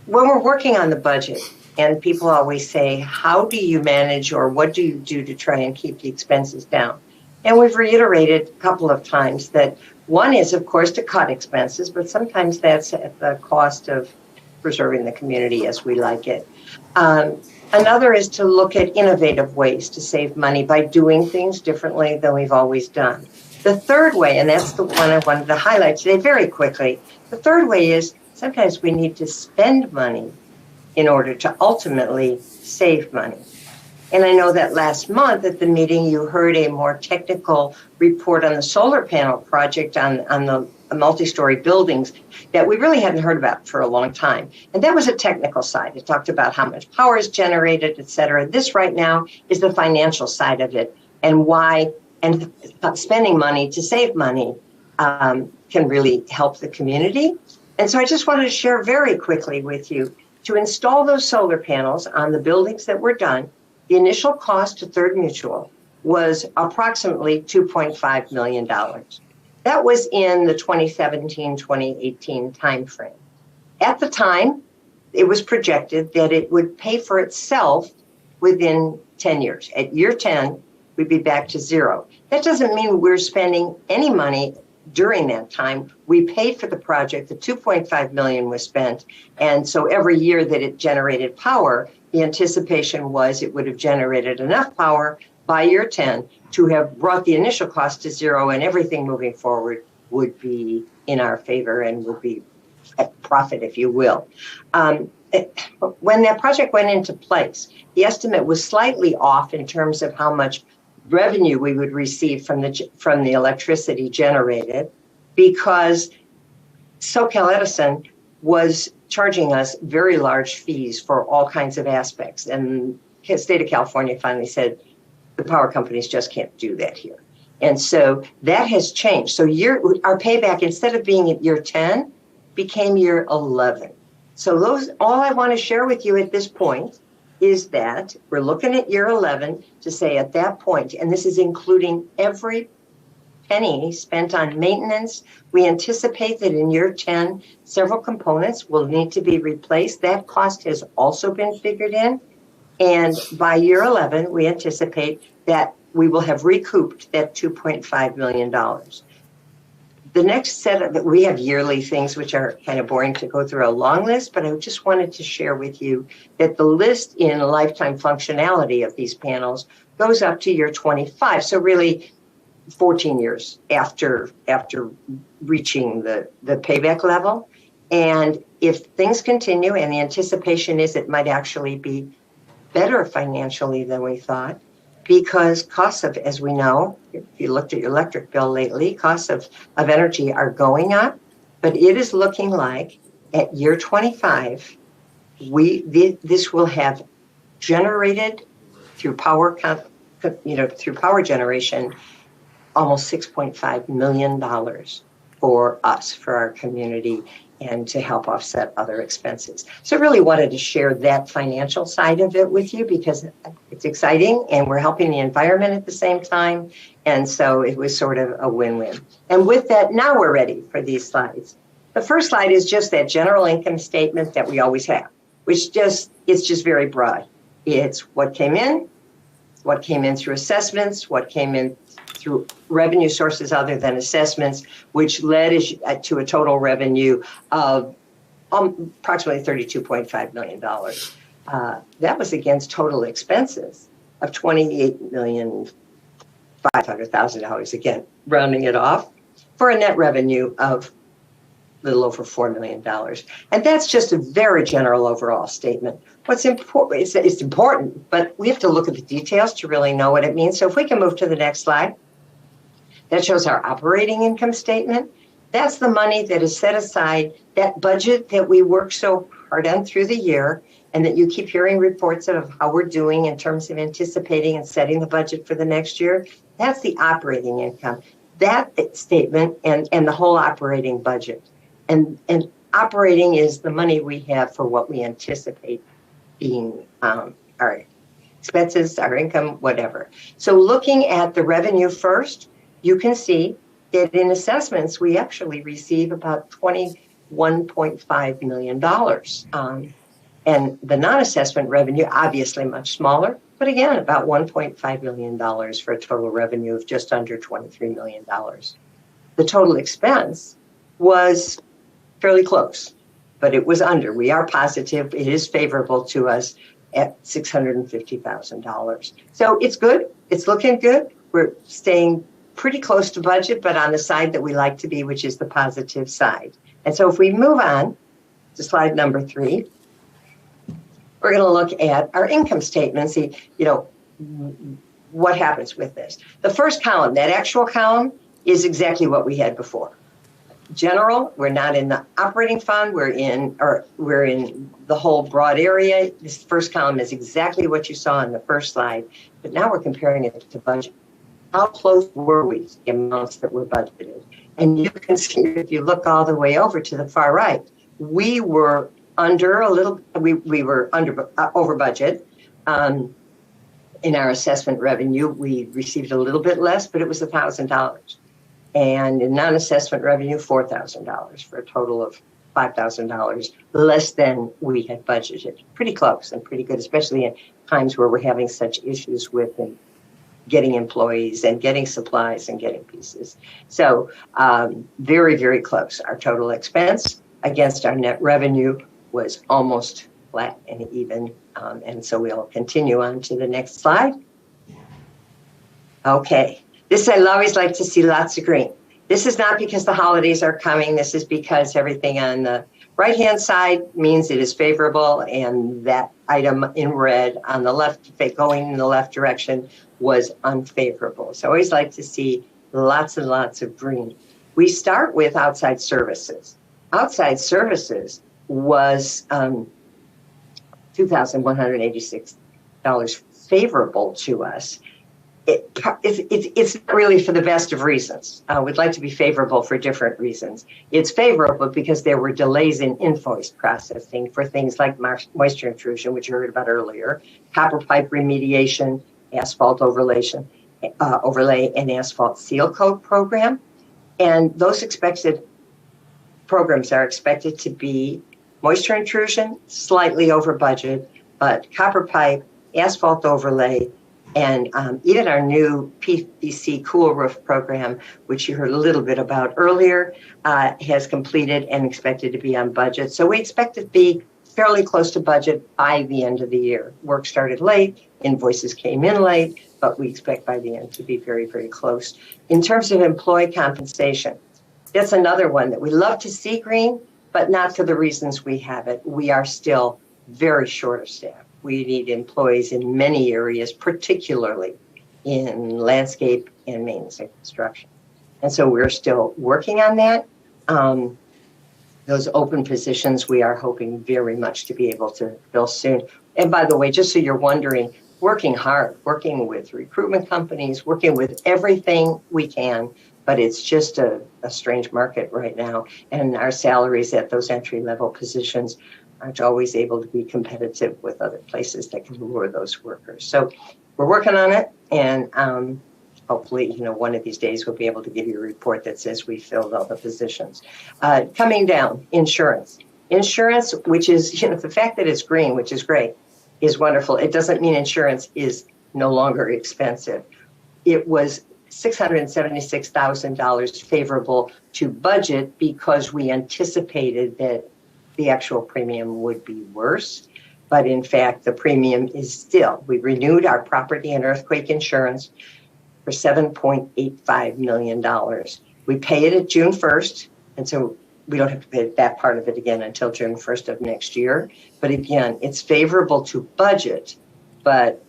when we're working on the budget, And people always say, how do you manage or what do you do to try and keep the expenses down? And we've reiterated a couple of times that one is, of course, to cut expenses, but sometimes that's at the cost of preserving the community as we like it. Another is to look at innovative ways to save money by doing things differently than we've always done. The third way, and that's the one I wanted to highlight today very quickly, the third way is sometimes we need to spend money in order to ultimately save money. And I know that last month at the meeting, you heard a more technical report on the solar panel project on the multi-story buildings that we really hadn't heard about for a long time. And that was a technical side. It talked about how much power is generated, et cetera. This right now is the financial side of it and why and spending money to save money can really help the community. And so I just wanted to share very quickly with you to install those solar panels on the buildings that were done. The initial cost to Third Mutual was approximately $2.5 million. That was in the 2017-2018 timeframe. At the time, it was projected that it would pay for itself within 10 years. At year 10, we'd be back to zero. That doesn't mean we're spending any money during that time. We paid for the project. The $2.5 million was spent. And so every year that it generated power, the anticipation was it would have generated enough power by year 10 to have brought the initial cost to zero, and everything moving forward would be in our favor and would be a profit, if you will. When that project went into place, the estimate was slightly off in terms of how much revenue we would receive from the electricity generated, because SoCal Edison was charging us very large fees for all kinds of aspects. And the state of California finally said, the power companies just can't do that here. And so that has changed. So our payback, instead of being at year 10, became year 11. So all I want to share with you at this point is that we're looking at year 11 to say at that point, and this is including every penny spent on maintenance. We anticipate that in year 10, several components will need to be replaced. That cost has also been figured in. And by year 11, we anticipate that we will have recouped that $2.5 million. The next set of, we have yearly things, which are kind of boring to go through a long list, but I just wanted to share with you that the list in lifetime functionality of these panels goes up to year 25. So really 14 years after reaching the payback level. And if things continue, and the anticipation is it might actually be better financially than we thought, because costs of, as we know, if you looked at your electric bill lately, costs of energy are going up, but it is looking like at year 25, this will have generated through power generation, almost $6.5 million for us, for our community, and to help offset other expenses. So I really wanted to share that financial side of it with you because it's exciting and we're helping the environment at the same time. And so it was sort of a win-win. And with that, now we're ready for these slides. The first slide is just that general income statement that we always have, which it's just very broad. It's what came in through assessments, what came in through revenue sources other than assessments, which led to a total revenue of approximately $32.5 million. That was against total expenses of $28,500,000, again, rounding it off, for a net revenue of a little over $4 million. And that's just a very general overall statement. What's important, it's important, but we have to look at the details to really know what it means. So if we can move to the next slide. That shows our operating income statement. That's the money that is set aside, that budget that we work so hard on through the year, and that you keep hearing reports of how we're doing in terms of anticipating and setting the budget for the next year. That's the operating income. That statement and the whole operating budget. And operating is the money we have for what we anticipate being our expenses, our income, whatever. So looking at the revenue first, you can see that in assessments, we actually receive about $21.5 million. And the non-assessment revenue, obviously much smaller, but again, about $1.5 million for a total revenue of just under $23 million. The total expense was fairly close, but it was under. We are positive. It is favorable to us at $650,000. So it's good. It's looking good. We're staying pretty close to budget, but on the side that we like to be, which is the positive side. And so if we move on to slide number 3, we're going to look at our income statement, see, what happens with this. The first column, that actual column, is exactly what we had before. General, we're not in the operating fund, we're in the whole broad area. This first column is exactly what you saw on the first slide, but now we're comparing it to budget. How close were we to the amounts that were budgeted? And you can see, if you look all the way over to the far right, we were under a little, we were over budget. In our assessment revenue, we received a little bit less, but it was $1,000. And in non-assessment revenue, $4,000 for a total of $5,000 less than we had budgeted. Pretty close and pretty good, especially in times where we're having such issues with getting employees and getting supplies and getting pieces. So very, very close. Our total expense against our net revenue was almost flat and even. And so we'll continue on to the next slide. Okay. This, I always like to see lots of green. This is not because the holidays are coming. This is because everything on the right-hand side means it is favorable, and that item in red on the left, going in the left direction, was unfavorable. So I always like to see lots and lots of green. We start with outside services. Outside services was $2,186 favorable to us. It's not really for the best of reasons. We'd like to be favorable for different reasons. It's favorable because there were delays in invoice processing for things like moisture intrusion, which you heard about earlier, copper pipe remediation, asphalt overlay, and asphalt seal coat program. And those expected programs are expected to be moisture intrusion, slightly over budget, but copper pipe, asphalt overlay, and even our new PVC cool roof program, which you heard a little bit about earlier, has completed and expected to be on budget. So we expect it to be fairly close to budget by the end of the year. Work started late, invoices came in late, but we expect by the end to be very, very close. In terms of employee compensation, that's another one that we love to see green, but not for the reasons we have it. We are still very short of staff. We need employees in many areas, particularly in landscape and maintenance and construction. And so we're still working on that. Those open positions, we are hoping very much to be able to fill soon. And by the way, just so you're wondering, working hard, working with recruitment companies, working with everything we can, but it's just a strange market right now. And our salaries at those entry-level positions aren't always able to be competitive with other places that can lure those workers. So we're working on it, and hopefully, one of these days we'll be able to give you a report that says we filled all the positions. Coming down, insurance. Insurance, which is, the fact that it's green, which is great, is wonderful. It doesn't mean insurance is no longer expensive. It was $676,000 favorable to budget because we anticipated that the actual premium would be worse. But in fact, the premium is still, we renewed our property and earthquake insurance for $7.85 million. We pay it at June 1st, and so we don't have to pay that part of it again until June 1st of next year. But again, it's favorable to budget, but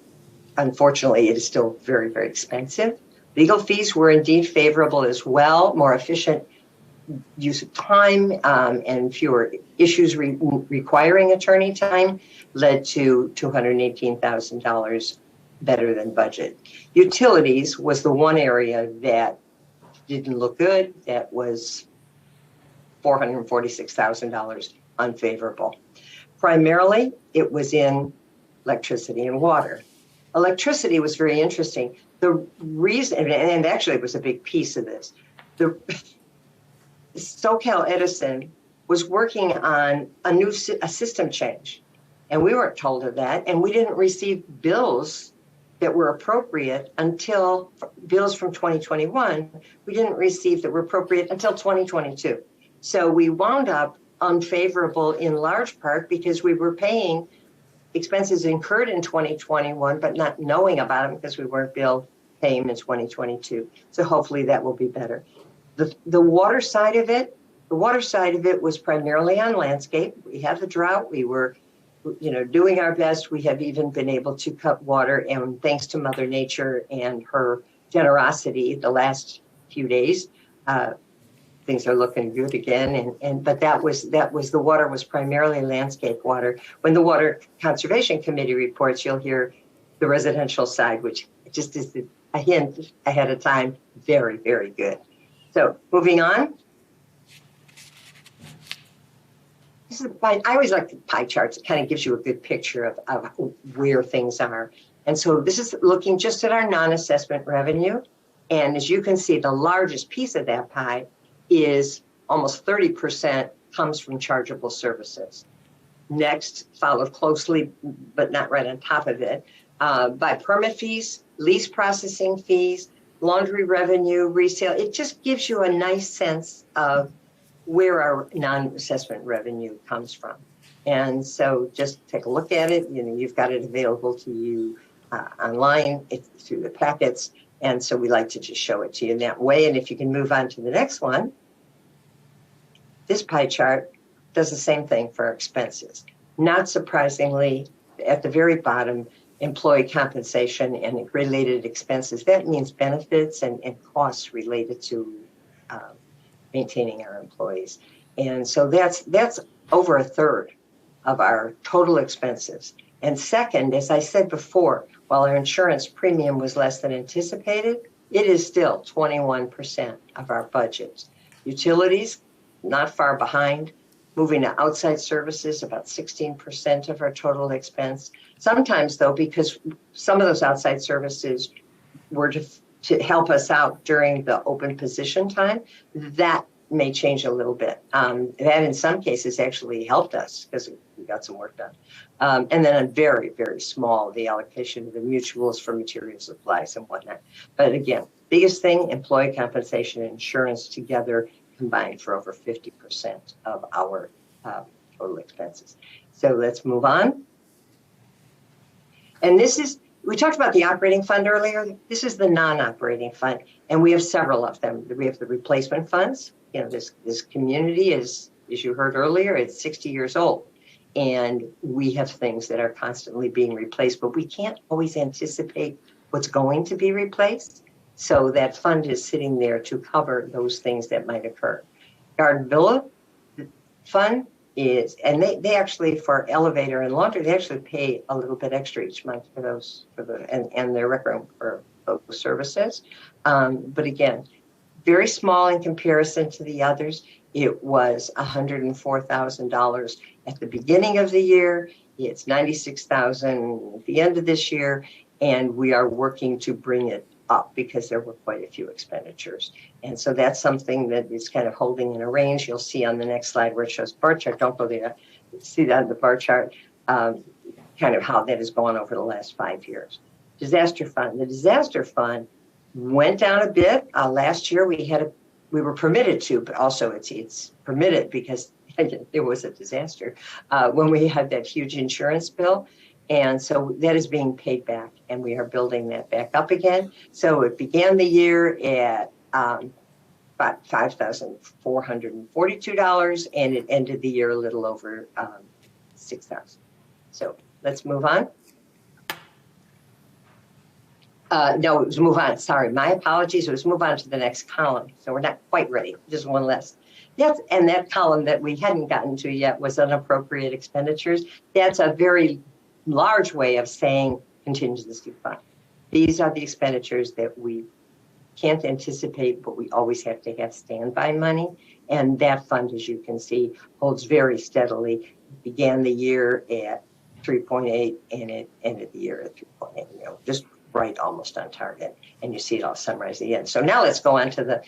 unfortunately, it is still very, very expensive. Legal fees were indeed favorable as well, more efficient use of time and fewer issues requiring attorney time led to $218,000 better than budget. Utilities was the one area that didn't look good. That was $446,000 unfavorable. Primarily, it was in electricity and water. Electricity was very interesting. The reason, and actually it was a big piece of this, SoCal Edison was working on a system change. And we weren't told of that. And we didn't receive bills that were appropriate until bills from 2021. We didn't receive that were appropriate until 2022. So we wound up unfavorable in large part because we were paying expenses incurred in 2021, but not knowing about them because we weren't billed paying in 2022. So hopefully that will be better. The water side of it was primarily on landscape. We had the drought. We were, doing our best. We have even been able to cut water, and thanks to Mother Nature and her generosity the last few days, things are looking good again. But that was the water was primarily landscape water. When the Water Conservation Committee reports, you'll hear the residential side, which just is a hint ahead of time. Very, very good. So moving on. This is I always like the pie charts. It kind of gives you a good picture of where things are. And so this is looking just at our non-assessment revenue. And as you can see, the largest piece of that pie is almost 30% comes from chargeable services. Next, followed closely, but not right on top of it, by permit fees, lease processing fees, laundry revenue, resale. It just gives you a nice sense of where our non-assessment revenue comes from. And so just take a look at it. You've got it available to you online through the packets. And so we like to just show it to you in that way. And if you can move on to the next one, this pie chart does the same thing for our expenses. Not surprisingly, at the very bottom, employee compensation and related expenses. That means benefits and costs related to maintaining our employees. And so that's over a third of our total expenses. And second, as I said before, while our insurance premium was less than anticipated, it is still 21% of our budget. Utilities, not far behind. Moving to outside services, about 16% of our total expense. Sometimes, though, because some of those outside services were to help us out during the open position time, that may change a little bit. That in some cases actually helped us because we got some work done. And then a very, very small, the allocation of the mutuals for material supplies and whatnot. But again, biggest thing, employee compensation and insurance together combined for over 50% of our total expenses. So let's move on. And we talked about the operating fund earlier. This is the non-operating fund, and we have several of them. We have the replacement funds. This community is, as you heard earlier, it's 60 years old. And we have things that are constantly being replaced, but we can't always anticipate what's going to be replaced. So that fund is sitting there to cover those things that might occur. Garden Villa fund is, and they actually, for elevator and laundry, they actually pay a little bit extra each month for those, and their rec room for those services. But again, very small in comparison to the others. It was $104,000 at the beginning of the year. It's $96,000 at the end of this year, and we are working to bring it up because there were quite a few expenditures. And so that's something that is kind of holding in a range. You'll see on the next slide where it shows bar chart. Don't go there. See that in the bar chart, kind of how that has gone over the last 5 years. Disaster fund. The disaster fund went down a bit. Last year we were permitted to, but also it's permitted because it was a disaster when we had that huge insurance bill. And so that is being paid back, and we are building that back up again. So it began the year at about $5,442, and it ended the year a little over $6,000. So let's move on. No, it was move on. Sorry, my apologies. It was move on to the next column. So we're not quite ready. Just one less. Yes, and that column that we hadn't gotten to yet was unappropriate expenditures. That's a very large way of saying contingency fund. These are the expenditures that we can't anticipate, but we always have to have standby money. And that fund, as you can see, holds very steadily. It began the year at 3.8 and it ended the year at 3.8, just right almost on target. And you see it all summarized at the end. So now let's go on to the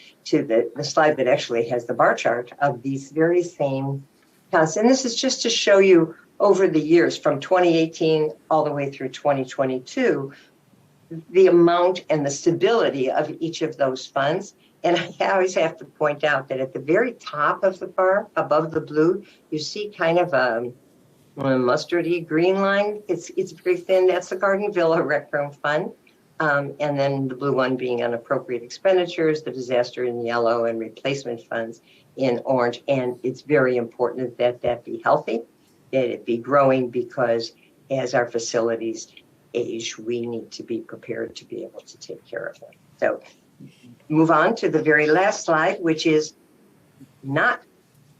slide that actually has the bar chart of these very same counts. And this is just to show you over the years from 2018 all the way through 2022, the amount and the stability of each of those funds. And I always have to point out that at the very top of the bar, above the blue, you see kind of a mustardy green line. It's very thin. That's the Garden Villa Rec Room Fund. And then the blue one being unappropriate expenditures, the disaster in yellow, and replacement funds in orange. And it's very important that that be healthy, that it be growing, because as our facilities age, we need to be prepared to be able to take care of them. So move on to the very last slide, which is not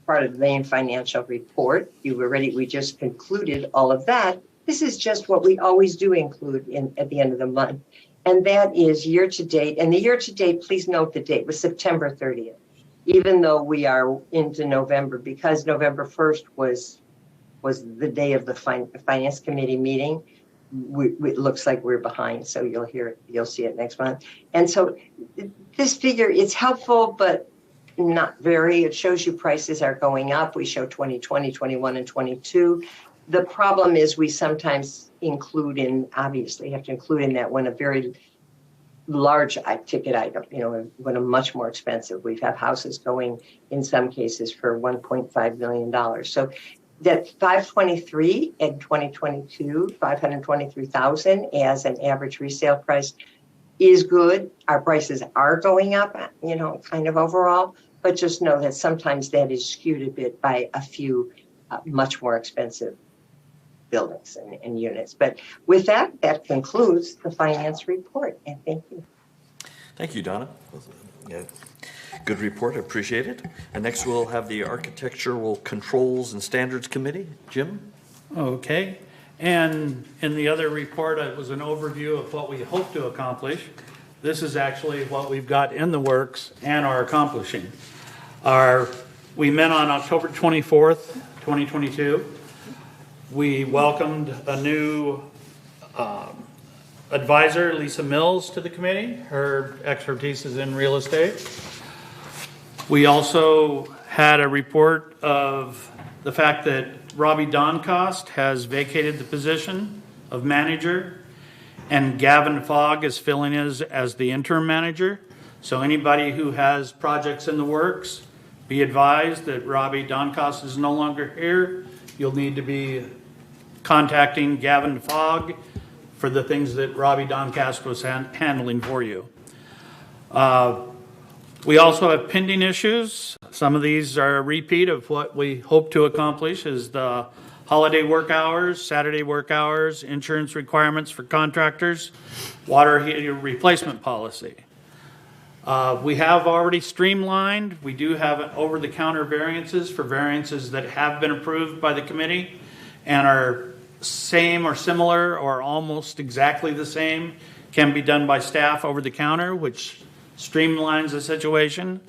part of the main financial report. We just concluded all of that. This is just what we always do include at the end of the month. And that is year to date. And the year to date, please note the date was September 30th, even though we are into November, because November 1st was the day of the Finance Committee meeting. It looks like we're behind, so you'll see it next month. And so this figure, it's helpful, but not very. It shows you prices are going up. We show 2020, 21, and 22. The problem is we sometimes obviously have to include in that when a very large ticket item, when a much more expensive. We have houses going in some cases for $1.5 million. So that 523 in 2022, 523,000 as an average resale price is good. Our prices are going up, kind of overall, but just know that sometimes that is skewed a bit by a few much more expensive buildings and units. But with that concludes the finance report. And thank you. Thank you, Donna. Yeah. Good report. I appreciate it. And next we'll have the Architectural Controls and Standards Committee. Jim? Okay. And in the other report, it was an overview of what we hope to accomplish. This is actually what we've got in the works and are accomplishing. We met on October 24th, 2022. We welcomed a new advisor, Lisa Mills, to the committee. Her expertise is in real estate. We also had a report of the fact that Robbie Doncost has vacated the position of manager, and Gavin Fogg is filling as the interim manager. So anybody who has projects in the works, be advised that Robbie Doncost is no longer here. You'll need to be contacting Gavin Fogg for the things that Robbie Doncost was handling for you. We also have pending issues. Some of these are a repeat of what we hope to accomplish, is the holiday work hours, Saturday work hours, insurance requirements for contractors, water heater replacement policy. We have already streamlined. We do have over-the-counter variances for variances that have been approved by the committee and are same or similar or almost exactly the same, can be done by staff over the counter, which streamlines the situation.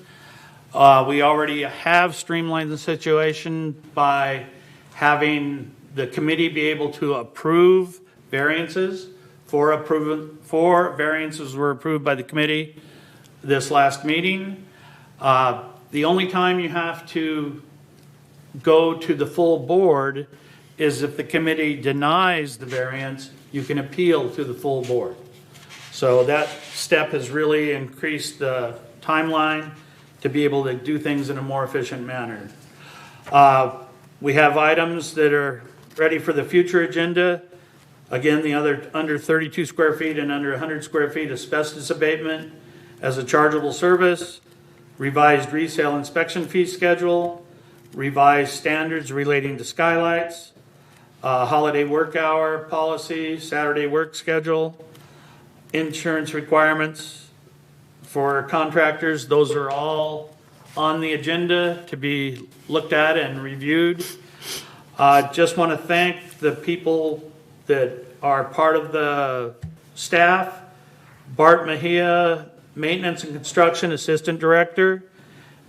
We already have streamlined the situation by having the committee be able to approve variances. Four variances were approved by the committee this last meeting. The only time you have to go to the full board is if the committee denies the variance. You can appeal to the full board. So that step has really increased the timeline to be able to do things in a more efficient manner. We have items that are ready for the future agenda. Again, the other under 32 square feet and under 100 square feet asbestos abatement as a chargeable service, revised resale inspection fee schedule, revised standards relating to skylights, holiday work hour policy, Saturday work schedule, insurance requirements for contractors. Those are all on the agenda to be looked at and reviewed. Just want to thank the people that are part of the staff. Bart Mejia, Maintenance and Construction Assistant Director,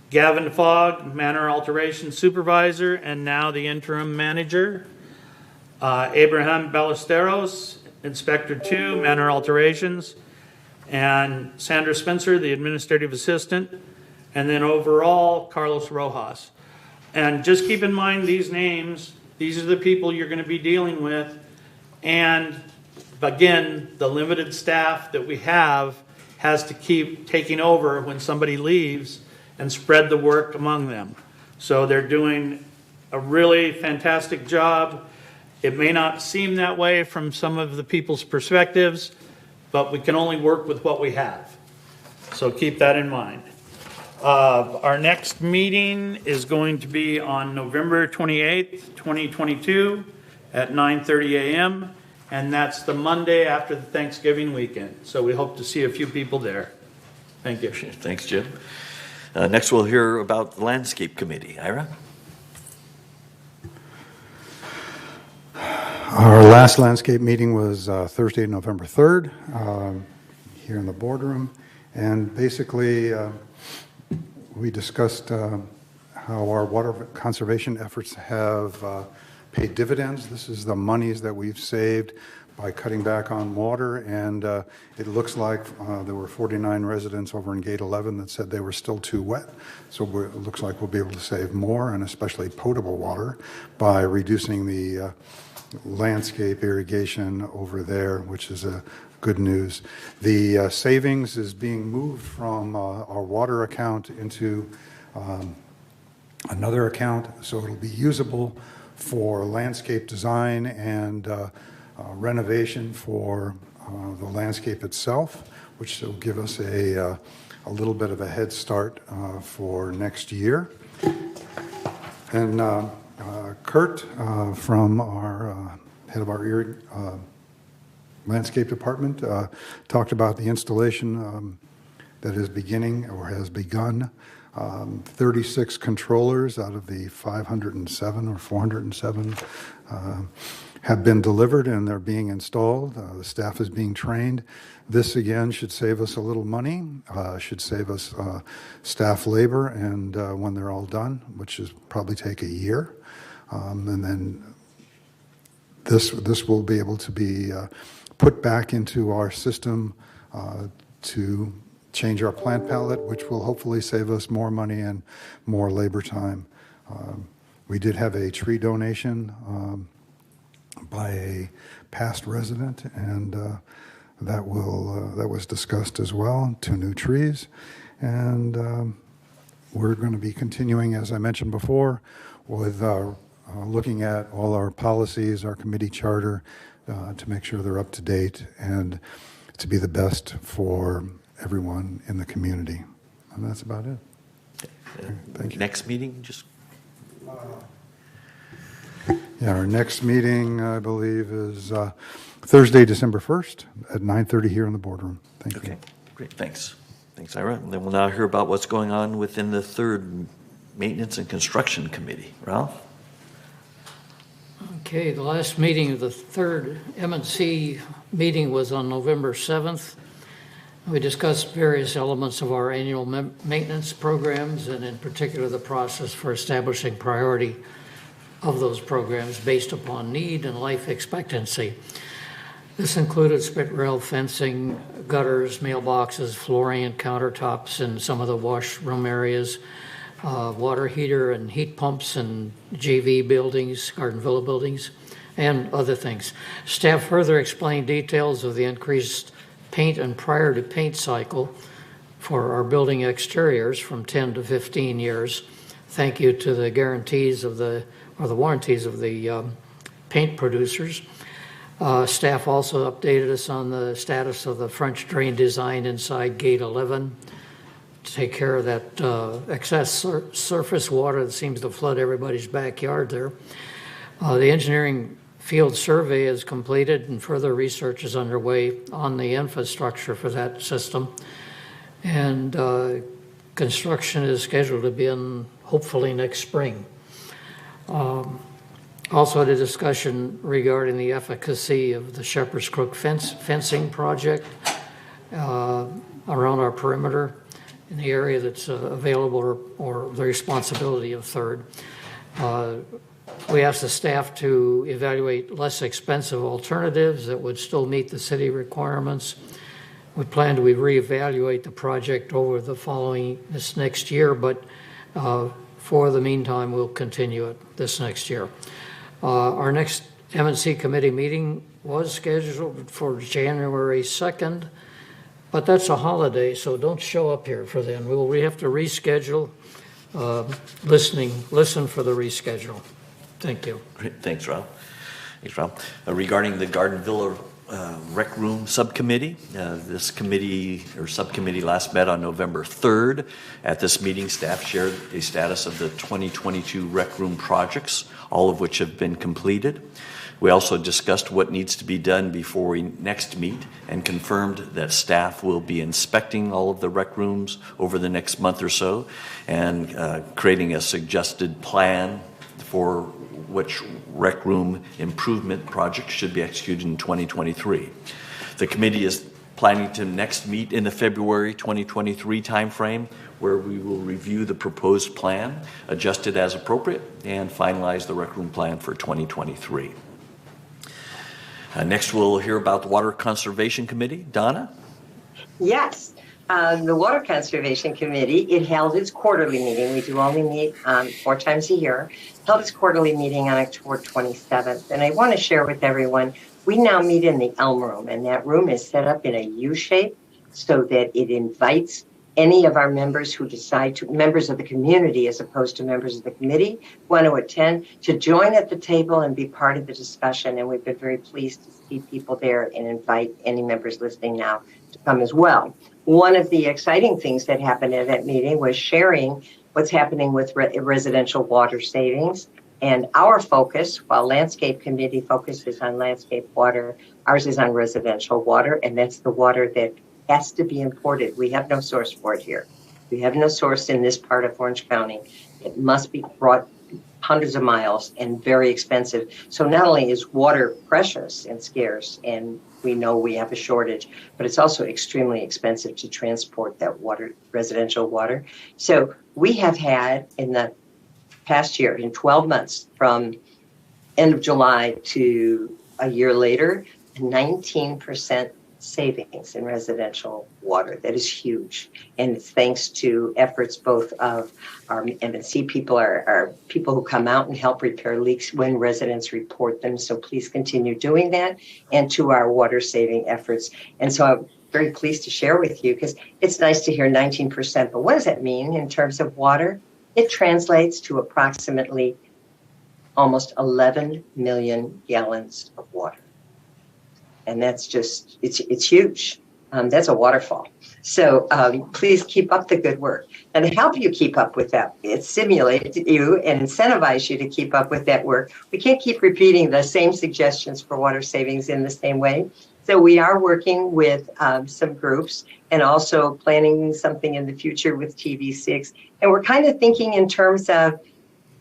Gavin Fogg, Manor Alteration Supervisor, and now the Interim Manager, Abraham Ballesteros, Inspector 2, Manor Alterations, and Sandra Spencer, the Administrative Assistant, and then overall, Carlos Rojas. And just keep in mind these names these are the people you're going to be dealing with. And again, the limited staff that we have has to keep taking over when somebody leaves and spread the work among them. So they're doing a really fantastic job. It may not seem that way from some of the people's perspectives, but we can only work with what we have. So keep that in mind. Our next meeting is going to be on November 28th, 2022 at 9:30 a.m. And that's the Monday after the Thanksgiving weekend. So we hope to see a few people there. Thank you. Thanks, Jim. Next, we'll hear about the Landscape Committee. Ira? Our last landscape meeting was Thursday, November 3rd, here in the boardroom. And basically, we discussed how our water conservation efforts have paid dividends. This is the monies that we've saved by cutting back on water, and it looks like there were 49 residents over in Gate 11 that said they were still too wet. So it looks like we'll be able to save more, and especially potable water, by reducing the landscape irrigation over there, which is good news. The savings is being moved from our water account into another account, so it'll be usable for landscape design and renovation for the landscape itself, which will give us a little bit of a head start for next year. And Kurt from our head of our landscape department talked about the installation that is beginning or has begun. 36 controllers out of the 507 or 407 have been delivered, and they're being installed. The staff is being trained. This, again, should save us a little money, should save us staff labor, and when they're all done, which is probably take a year. And then this will be able to be put back into our system to change our plant palette, which will hopefully save us more money and more labor time. We did have a tree donation by a past resident, and that was discussed as well, 2 new trees. And we're going to be continuing, as I mentioned before, with looking at all our policies, our committee charter, to make sure they're up to date and to be the best for everyone in the community. And that's about it. Thank you. Next meeting, just... Yeah, our next meeting, I believe, is Thursday, December 1st at 9:30 here in the boardroom. Thank you. Okay, great, thanks. Thanks, Ira. And then we'll now hear about what's going on within the 3rd Maintenance and Construction Committee. Ralph? Okay, the last meeting of the 3rd M&C meeting was on November 7th. We discussed various elements of our annual maintenance programs, and in particular the process for establishing priority of those programs based upon need and life expectancy. This included split rail fencing, gutters, mailboxes, flooring and countertops in some of the washroom areas, water heater and heat pumps in JV buildings, Garden Villa buildings, and other things. Staff further explained details of the increased paint and prior to paint cycle for our building exteriors from 10 to 15 years. Thank you to the guarantees of the warranties of the paint producers. Staff also updated us on the status of the French drain design inside Gate 11 to take care of that excess surface water that seems to flood everybody's backyard there. The engineering field survey is completed and further research is underway on the infrastructure for that system. And construction is scheduled to begin hopefully next spring. Also had a discussion regarding the efficacy of the Shepherd's Crook fencing project around our perimeter in the area that's available or the responsibility of 3rd. We asked the staff to evaluate less expensive alternatives that would still meet the city requirements. We plan to reevaluate the project over this next year, but for the meantime, we'll continue it this next year. Our next M&C committee meeting was scheduled for January 2nd, but that's a holiday, so don't show up here for then. We have to reschedule. Listen for the reschedule. Thank you. Great. Thanks, Rob. Regarding the Garden Villa Rec Room Subcommittee, this committee or subcommittee last met on November 3rd. At this meeting, staff shared a status of the 2022 rec room projects, all of which have been completed. We also discussed what needs to be done before we next meet and confirmed that staff will be inspecting all of the rec rooms over the next month or so and creating a suggested plan for which rec room improvement projects should be executed in 2023. The committee is planning to next meet in the February 2023 timeframe, where we will review the proposed plan, adjust it as appropriate, and finalize the rec room plan for 2023. Next, we'll hear about the Water Conservation Committee. Donna? Yes. The Water Conservation Committee, it held its quarterly meeting. We do only meet 4 times a year. Held its quarterly meeting on October 27th. And I want to share with everyone, we now meet in the Elm Room, and that room is set up in a U shape so that it invites any of our members who decide to, members of the community as opposed to members of the committee, want to attend, to join at the table and be part of the discussion. And we've been very pleased to see people there and invite any members listening now to come as well. One of the exciting things that happened at that meeting was sharing what's happening with residential water savings. And our focus, while Landscape Committee focuses on landscape water, ours is on residential water, and that's the water that has to be imported. We have no source for it here. We have no source in this part of Orange County. It must be brought hundreds of miles and very expensive. So not only is water precious and scarce, and we know we have a shortage, but it's also extremely expensive to transport that water, residential water. So we have had in the past year, in 12 months, from end of July to a year later, 19% savings in residential water. That is huge. And it's thanks to efforts both of our M&C people, our people who come out and help repair leaks when residents report them. So please continue doing that, and to our water saving efforts. And so I'm very pleased to share with you, because it's nice to hear 19%, but what does that mean in terms of water? It translates to approximately almost 11 million gallons of water. And that's just, it's huge. That's a waterfall. So please keep up the good work. And to help you keep up with that, it stimulates you and incentivize you to keep up with that work. We can't keep repeating the same suggestions for water savings in the same way. So we are working with some groups and also planning something in the future with TV6. And we're kind of thinking in terms of,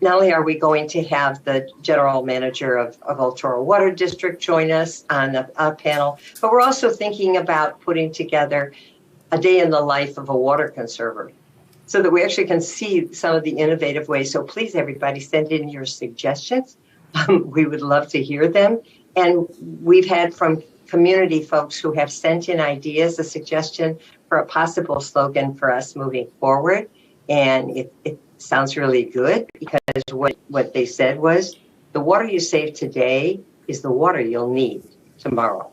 not only are we going to have the general manager of El Toro Water District join us on a panel, but we're also thinking about putting together a day in the life of a water conserver so that we actually can see some of the innovative ways. So please, everybody, send in your suggestions. We would love to hear them. And we've had from community folks who have sent in ideas, a suggestion for a possible slogan for us moving forward. And it sounds really good, because what they said was, the water you save today is the water you'll need tomorrow.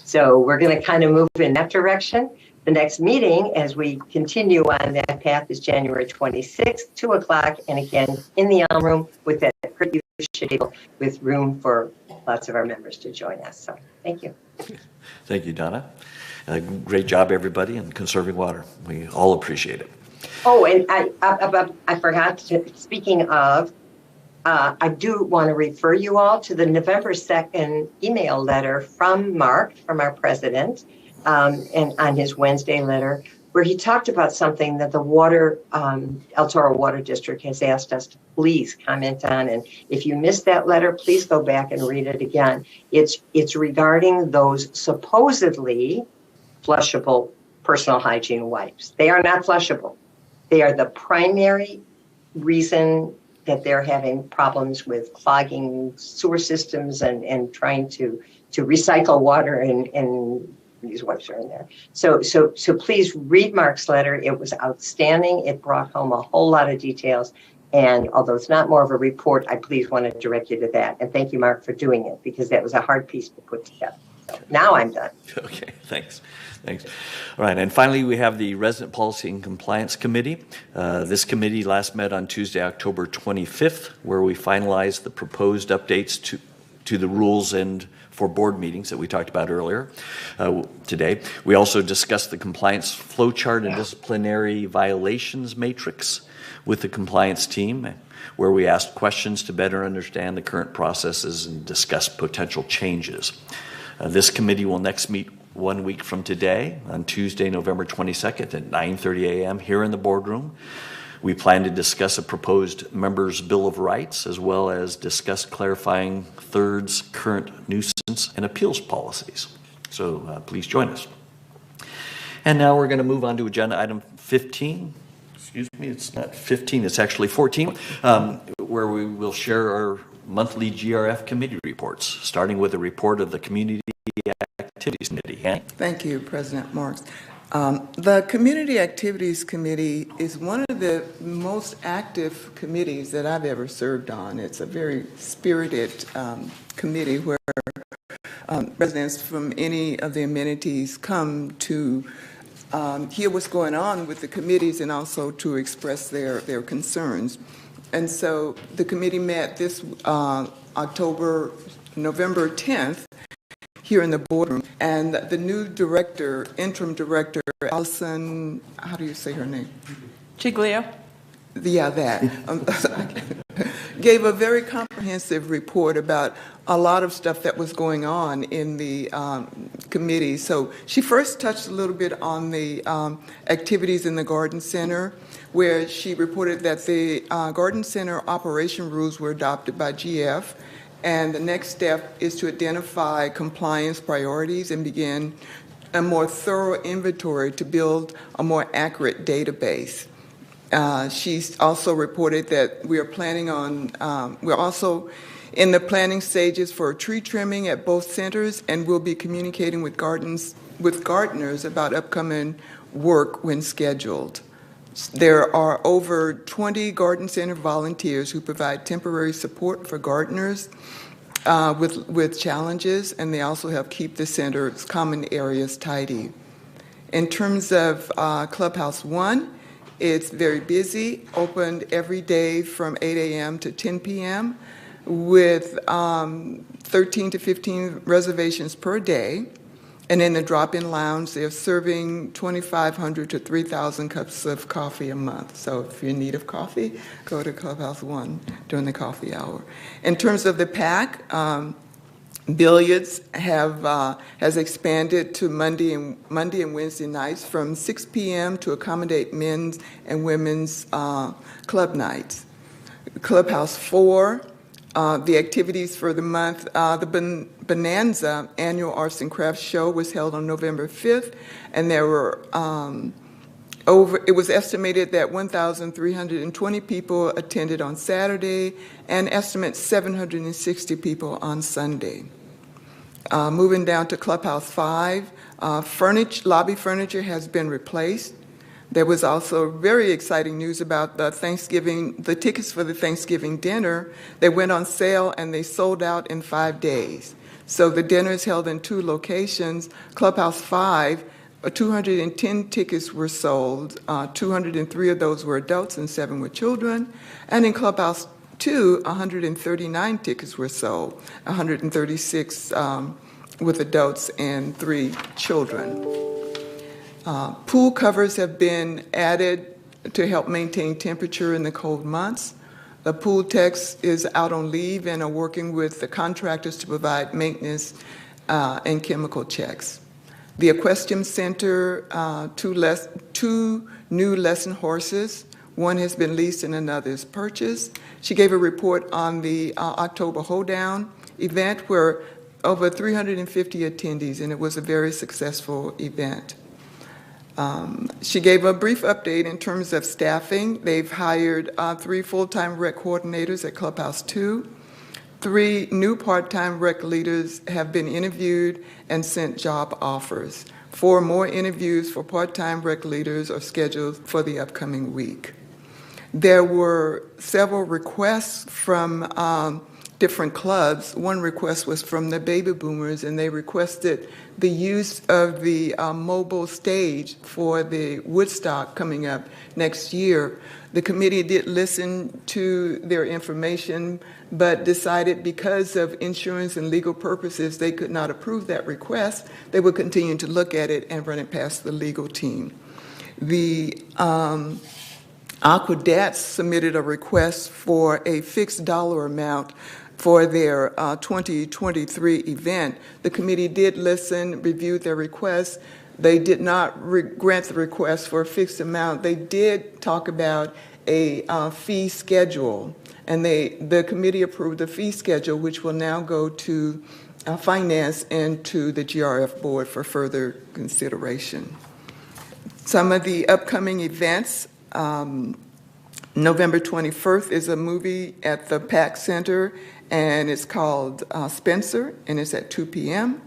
So we're going to kind of move in that direction. The next meeting, as we continue on that path, is January 26th, 2 o'clock, and again, in the Elm Room with that pretty table with room for lots of our members to join us. So thank you. Thank you, Donna. Great job, everybody, in conserving water. We all appreciate it. Oh, and I forgot to, speaking of, I do want to refer you all to the November 2nd email letter from Mark, from our president, and on his Wednesday letter, where he talked about something that the El Toro Water District has asked us to please comment on. And if you missed that letter, please go back and read it again. It's regarding those supposedly flushable personal hygiene wipes. They are not flushable. They are the primary reason that they're having problems with clogging sewer systems and trying to recycle water, and these wipes are in there. So please read Mark's letter. It was outstanding. It brought home a whole lot of details. And although it's not more of a report, I please want to direct you to that. And thank you, Mark, for doing it, because that was a hard piece to put together. So now I'm done. Okay, thanks. Thanks. All right, and finally, we have the Resident Policy and Compliance Committee. This committee last met on Tuesday, October 25th, where we finalized the proposed updates to the rules and for board meetings that we talked about earlier today. We also discussed the compliance flowchart and disciplinary violations matrix with the compliance team, where we asked questions to better understand the current processes and discuss potential changes. This committee will next meet 1 week from today on Tuesday, November 22nd at 9:30 a.m. here in the boardroom. We plan to discuss a proposed members' Bill of Rights, as well as discuss clarifying Third's current nuisance and appeals policies. So please join us. And now we're going to move on to agenda item 15. Excuse me, it's not 15, it's actually 14, where we will share our monthly GRF committee reports, starting with a report of the Community Activities Committee. Thank you, President Marks. The Community Activities Committee is one of the most active committees that I've ever served on. It's a very spirited committee where residents from any of the amenities come to hear what's going on with the committees and also to express their concerns. And so the committee met this November 10th, here in the boardroom, and the new director, interim director, Allison, how do you say her name? Chiglio. Yeah, that. Gave a very comprehensive report about a lot of stuff that was going on in the committee. So she first touched a little bit on the activities in the Garden Center, where she reported that the Garden Center operation rules were adopted by GF. And the next step is to identify compliance priorities and begin a more thorough inventory to build a more accurate database. She's also reported that we are planning on, we're also in the planning stages for tree trimming at both centers, and we'll be communicating with gardeners about upcoming work when scheduled. There are over 20 Garden Center volunteers who provide temporary support for gardeners with challenges, and they also help keep the center's common areas tidy. In terms of Clubhouse 1, it's very busy, opened every day from 8 a.m. to 10 p.m. with 13 to 15 reservations per day. And in the drop-in lounge, they're serving 2,500 to 3,000 cups of coffee a month. So if you're in need of coffee, go to Clubhouse 1 during the coffee hour. In terms of the PAC, billiards has expanded to Monday and Wednesday nights from 6 p.m. to accommodate men's and women's club nights. Clubhouse 4, the activities for the month, the Bonanza annual Arts and Crafts show was held on November 5th, and there were it was estimated that 1,320 people attended on Saturday, and estimate 760 people on Sunday. Moving down to Clubhouse 5, lobby furniture has been replaced. There was also very exciting news about the tickets for the Thanksgiving dinner. They went on sale and they sold out in 5 days. So the dinner is held in 2 locations. Clubhouse 5, 210 tickets were sold. 203 of those were adults and 7 were children. And in Clubhouse 2, 139 tickets were sold, 136 with adults and 3 children. Pool covers have been added to help maintain temperature in the cold months. The pool techs is out on leave and are working with the contractors to provide maintenance and chemical checks. The Equestrian Center, 2 new lesson horses. One has been leased and another is purchased. She gave a report on the October Hoedown event where over 350 attendees, and it was a very successful event. She gave a brief update in terms of staffing. They've hired 3 full-time rec coordinators at Clubhouse 2. 3 new part-time rec leaders have been interviewed and sent job offers. 4 more interviews for part-time rec leaders are scheduled for the upcoming week. There were several requests from different clubs. One request was from the baby boomers, and they requested the use of the mobile stage for the Woodstock coming up next year. The committee did listen to their information, but decided because of insurance and legal purposes, they could not approve that request. They would continue to look at it and run it past the legal team. The Aquadats submitted a request for a fixed dollar amount for their 2023 event. The committee did listen, reviewed their request. They did not grant the request for a fixed amount. They did talk about a fee schedule, and the committee approved the fee schedule, which will now go to finance and to the GRF board for further consideration. Some of the upcoming events, November 21st is a movie at the PAC Center, and it's called Spencer, and it's at 2 p.m.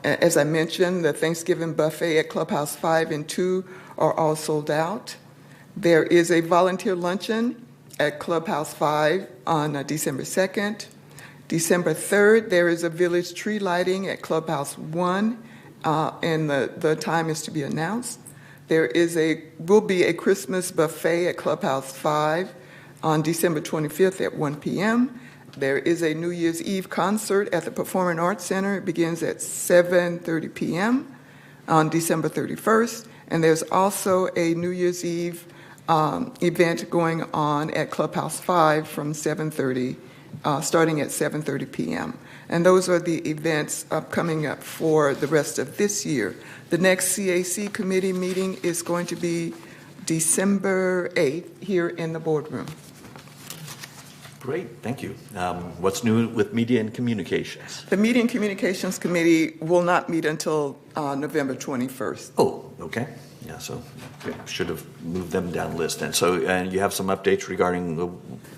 As I mentioned, the Thanksgiving buffet at Clubhouse 5 and 2 are all sold out. There is a volunteer luncheon at Clubhouse 5 on December 2nd. December 3rd, there is a village tree lighting at Clubhouse 1, and the time is to be announced. There will be a Christmas buffet at Clubhouse 5 on December 25th at 1 p.m. There is a New Year's Eve concert at the Performing Arts Center. It begins at 7:30 p.m. on December 31st. And there's also a New Year's Eve event going on at Clubhouse 5 from 7:30, starting at 7:30 p.m. And those are the events coming up for the rest of this year. The next CAC committee meeting is going to be December 8th here in the boardroom. Great, thank you. What's new with Media and Communications? The Media and Communications Committee will not meet until November 21st. Oh, okay. Yeah, so we should have moved them down the list. And so you have some updates regarding the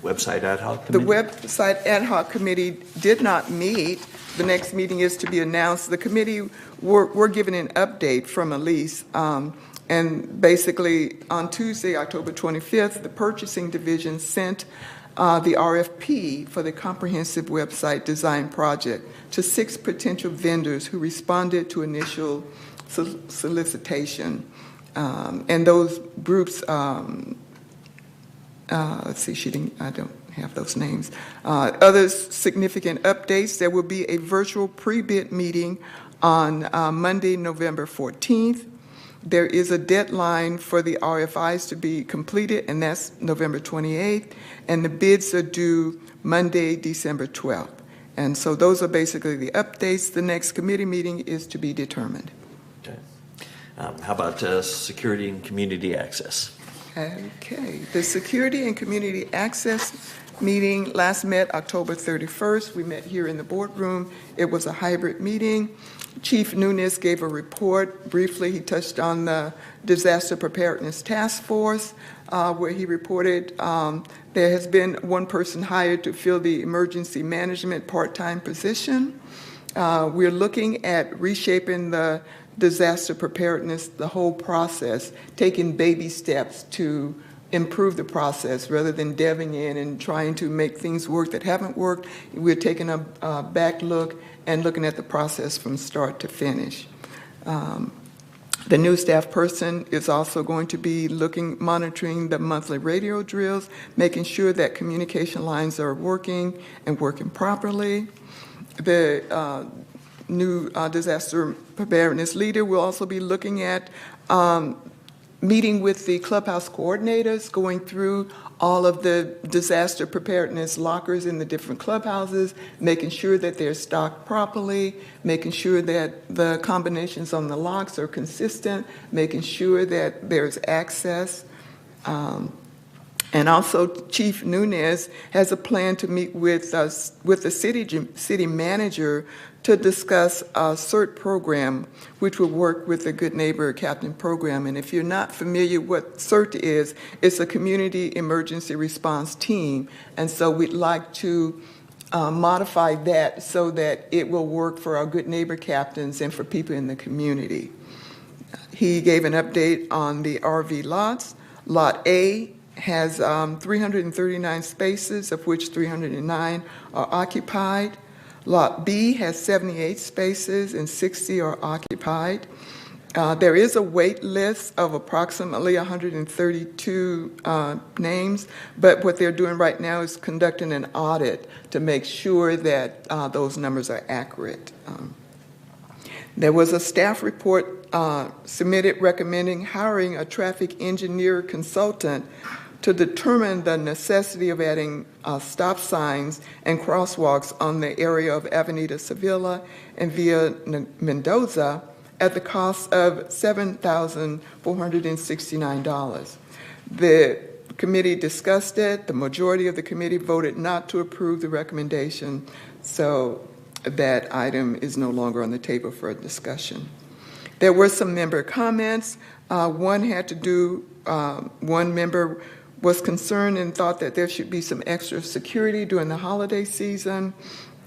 website ad hoc committee? The website ad hoc committee did not meet. The next meeting is to be announced. The committee were given an update from Elise. And basically, on Tuesday, October 25th, the purchasing division sent the RFP for the comprehensive website design project to 6 potential vendors who responded to initial solicitation. And those groups, let's see, I don't have those names. Other significant updates, there will be a virtual pre-bid meeting on Monday, November 14th. There is a deadline for the RFIs to be completed, and that's November 28th, and the bids are due Monday, December 12th. And so those are basically the updates. The next committee meeting is to be determined. Okay. How about security and community access? Okay. The Security and Community Access meeting last met October 31st. We met here in the boardroom. It was a hybrid meeting. Chief Nunes gave a report. Briefly, he touched on the Disaster Preparedness Task Force, where he reported there has been one person hired to fill the emergency management part-time position. We're looking at reshaping the disaster preparedness, the whole process, taking baby steps to improve the process rather than delving in and trying to make things work that haven't worked. We're taking a back look and looking at the process from start to finish. The new staff person is also going to be monitoring the monthly radio drills, making sure that communication lines are working and working properly. The new disaster preparedness leader will also be looking at meeting with the clubhouse coordinators, going through all of the disaster preparedness lockers in the different clubhouses, making sure that they're stocked properly, making sure that the combinations on the locks are consistent, making sure that there's access. And also, Chief Nunes has a plan to meet with the city manager to discuss a CERT program, which will work with the Good Neighbor Captain program. And if you're not familiar what CERT is, it's a community emergency response team. And so we'd like to modify that so that it will work for our Good Neighbor captains and for people in the community. He gave an update on the RV lots. Lot A has 339 spaces, of which 309 are occupied. Lot B has 78 spaces and 60 are occupied. There is a wait list of approximately 132 names, but what they're doing right now is conducting an audit to make sure that those numbers are accurate. There was a staff report submitted recommending hiring a traffic engineer consultant to determine the necessity of adding stop signs and crosswalks on the area of Avenida Sevilla and Via Mendoza at the cost of $7,469. The committee discussed it. The majority of the committee voted not to approve the recommendation, so that item is no longer on the table for discussion. There were some member comments. One had to do, one member was concerned and thought that there should be some extra security during the holiday season,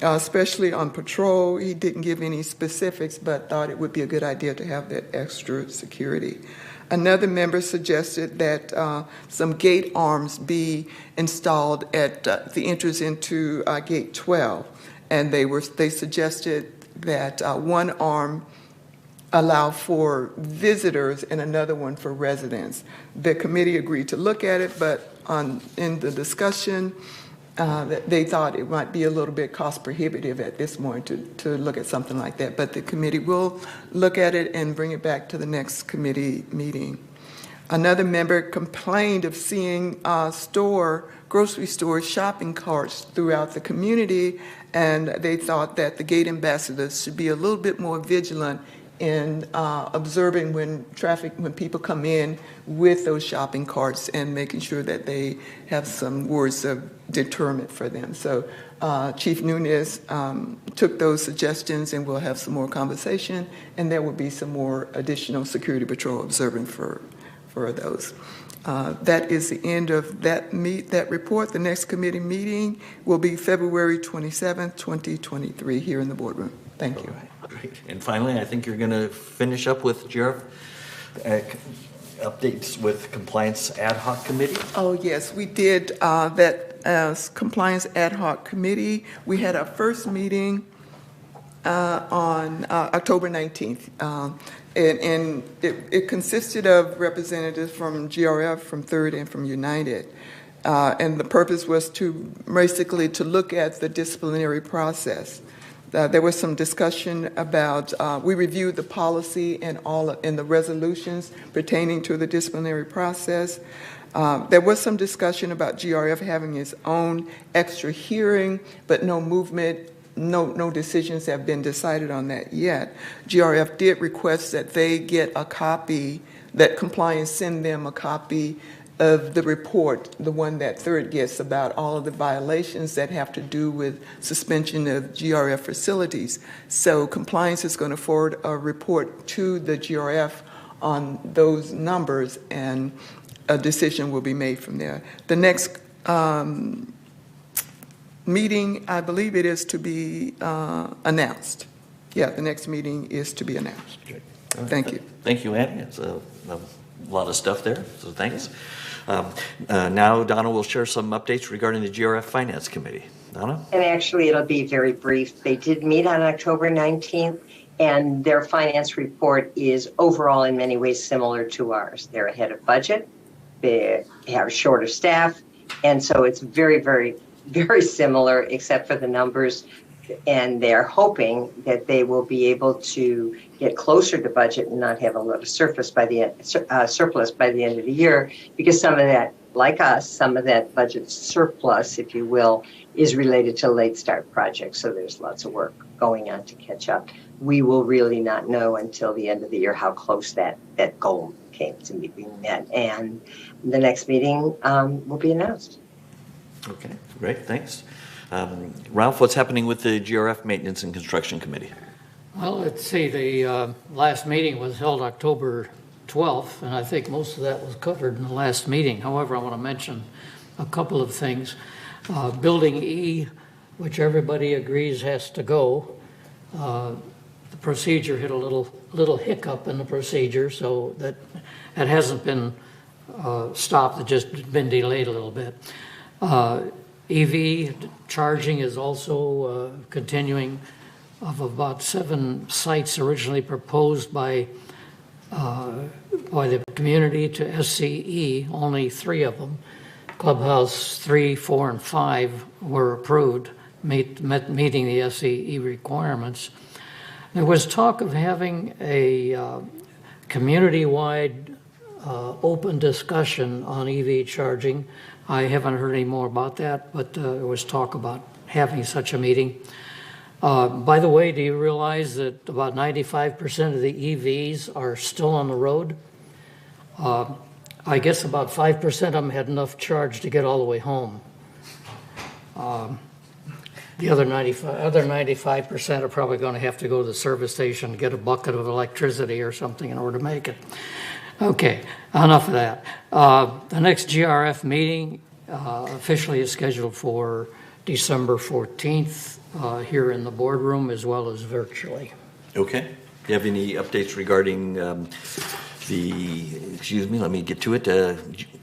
especially on patrol. He didn't give any specifics, but thought it would be a good idea to have that extra security. Another member suggested that some gate arms be installed at the entrance into Gate 12, and they suggested that one arm allow for visitors and another one for residents. The committee agreed to look at it, but in the discussion, they thought it might be a little bit cost prohibitive at this point to look at something like that. But the committee will look at it and bring it back to the next committee meeting. Another member complained of seeing grocery store shopping carts throughout the community, and they thought that the gate ambassadors should be a little bit more vigilant in observing when people come in with those shopping carts and making sure that they have some words of deterrent for them. So Chief Nunes took those suggestions, and we'll have some more conversation, and there will be some more additional security patrol observing for those. That is the end of that report. The next committee meeting will be February 27th, 2023 here in the boardroom. Thank you. Great. And finally, I think you're going to finish up with GRF updates with Compliance Ad Hoc Committee. Oh, yes, we did that Compliance Ad Hoc Committee. We had our first meeting on October 19th. And it consisted of representatives from GRF, from Third, and from United. And the purpose was basically to look at the disciplinary process. There was some discussion about, we reviewed the policy and the resolutions pertaining to the disciplinary process. There was some discussion about GRF having its own extra hearing, but no movement, no decisions have been decided on that yet. GRF did request that they get a copy, that Compliance send them a copy of the report, the one that Third gets, about all of the violations that have to do with suspension of GRF facilities. So Compliance is going to forward a report to the GRF on those numbers, and a decision will be made from there. The next meeting, I believe it is to be announced. Yeah, the next meeting is to be announced. Right. Thank you. Thank you, Annie. It's a lot of stuff there, so thanks. Now Donna will share some updates regarding the GRF Finance Committee. Donna? And actually, it'll be very brief. They did meet on October 19th, and their finance report is overall in many ways similar to ours. They're ahead of budget. They have shorter staff, and so it's very, very, very similar, except for the numbers. And they're hoping that they will be able to get closer to budget and not have a lot of surplus by the end of the year, because some of that, like us, some of that budget surplus, if you will, is related to late start projects. So there's lots of work going on to catch up. We will really not know until the end of the year how close that goal came to being met. And the next meeting will be announced. Okay, great, thanks. Ralph, what's happening with the GRF Maintenance and Construction Committee? Well, let's see, the last meeting was held October 12th, and I think most of that was covered in the last meeting. However, I want to mention a couple of things. Building E, which everybody agrees has to go, the procedure hit a little hiccup in the procedure, so that hasn't been stopped, it's just been delayed a little bit. EV charging is also continuing. Of about 7 sites originally proposed by the community to SCE, only 3 of them, Clubhouse 3, 4, and 5, were approved, meeting the SCE requirements. There was talk of having a community-wide open discussion on EV charging. I haven't heard any more about that, but there was talk about having such a meeting. By the way, do you realize that about 95% of the EVs are still on the road? I guess about 5% of them had enough charge to get all the way home. The other 95% are probably going to have to go to the service station and get a bucket of electricity or something in order to make it. Okay, enough of that. The next GRF meeting officially is scheduled for December 14th here in the boardroom as well as virtually. Okay. Do you have any updates regarding let me get to it,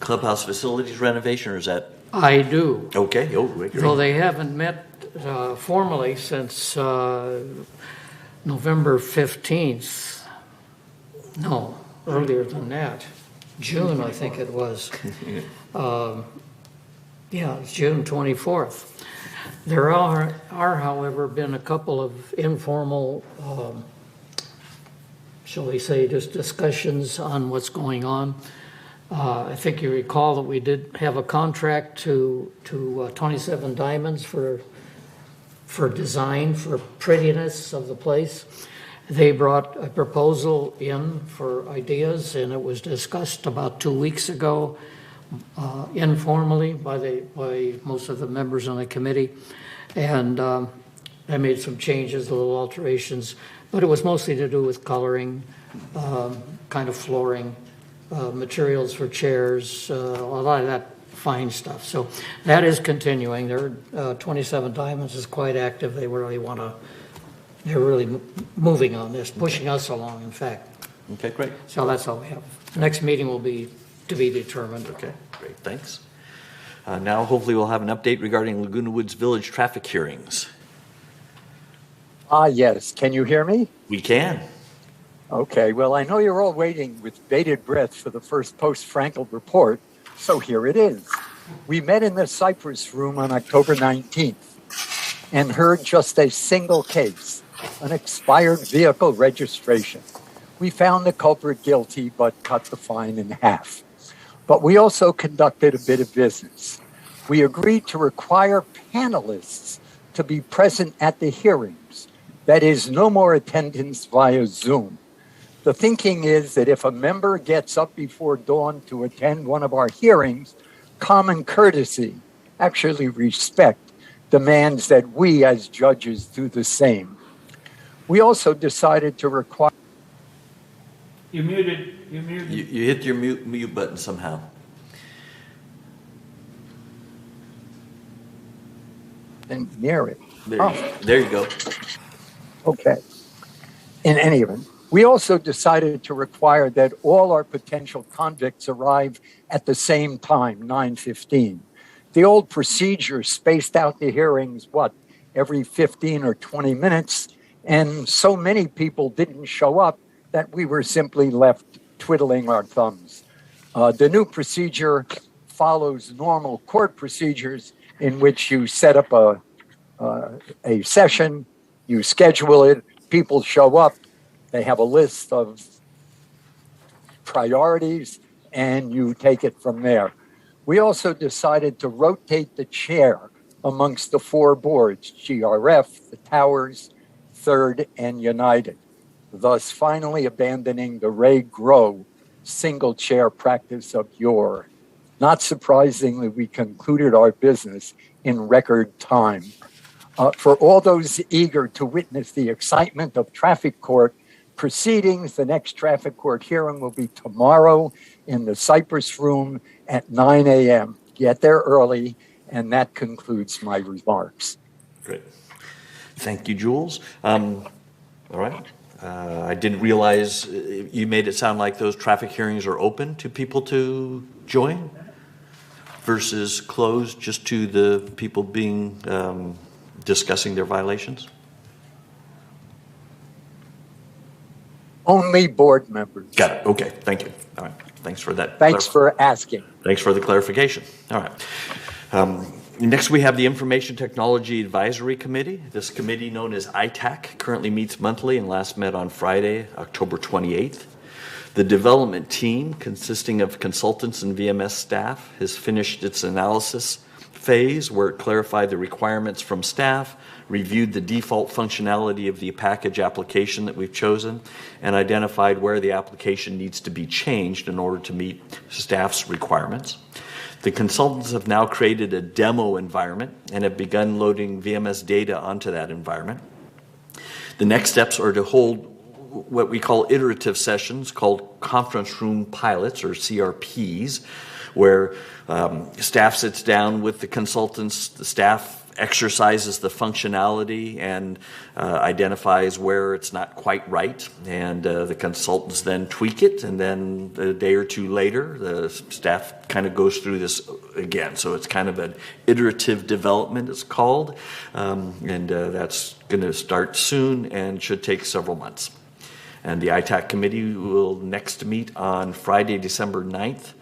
clubhouse facilities renovation, or is that? I do. Okay. Oh, great. Though they haven't met formally since November 15th. No, earlier than that. June, I think it was. It's June 24th. There are, however, been a couple of informal, shall we say, just discussions on what's going on. I think you recall that we did have a contract to 27 Diamonds for design, for prettiness of the place. They brought a proposal in for ideas, and it was discussed about 2 weeks ago informally by most of the members on the committee, and I made some changes, little alterations, but it was mostly to do with coloring, kind of flooring, materials for chairs, a lot of that fine stuff. So that is continuing. 27 Diamonds is quite active. They're really moving on this, pushing us along, in fact. Okay, great. So that's all we have. Next meeting will be to be determined. Okay, great, thanks. Now, hopefully, we'll have an update regarding Laguna Woods Village traffic hearings. Yes. Can you hear me? We can. Okay. Well, I know you're all waiting with bated breath for the first post-Frankel report, so here it is. We met in the Cypress Room on October 19th and heard just a single case, an expired vehicle registration. We found the culprit guilty, but cut the fine in half. But we also conducted a bit of business. We agreed to require panelists to be present at the hearings. That is, no more attendance via Zoom. The thinking is that if a member gets up before dawn to attend one of our hearings, common courtesy, actually respect, demands that we as judges do the same. We also decided to require... You muted. You hit your mute button somehow. And near it. There you go. Okay. In any event, we also decided to require that all our potential convicts arrive at the same time, 9:15. The old procedure spaced out the hearings, every 15 or 20 minutes, and so many people didn't show up that we were simply left twiddling our thumbs. The new procedure follows normal court procedures in which you set up a session, you schedule it, people show up, they have a list of priorities, and you take it from there. We also decided to rotate the chair amongst the 4 boards, GRF, the Towers, Third, and United, thus finally abandoning the Ray Grow single chair practice of yore. Not surprisingly, we concluded our business in record time. For all those eager to witness the excitement of traffic court proceedings, the next traffic court hearing will be tomorrow in the Cypress Room at 9 a.m. Get there early, and that concludes my remarks. Great. Thank you, Jules. All right. I didn't realize you made it sound like those traffic hearings are open to people to join versus closed just to the people being discussing their violations. Only board members. Got it. Okay. Thank you. All right. Thanks for that. Thanks for asking. Thanks for the clarification. All right. Next, we have the Information Technology Advisory Committee. This committee, known as ITAC, currently meets monthly and last met on Friday, October 28th. The development team, consisting of consultants and VMS staff, has finished its analysis phase where it clarified the requirements from staff, reviewed the default functionality of the package application that we've chosen, and identified where the application needs to be changed in order to meet staff's requirements. The consultants have now created a demo environment and have begun loading VMS data onto that environment. The next steps are to hold what we call iterative sessions called conference room pilots, or CRPs, where staff sits down with the consultants, the staff exercises the functionality and identifies where it's not quite right, and the consultants then tweak it, and then a day or two later the staff kind of goes through this again. So it's kind of an iterative development, it's called, and that's going to start soon and should take several months. And the ITAC committee will next meet on Friday, December 9th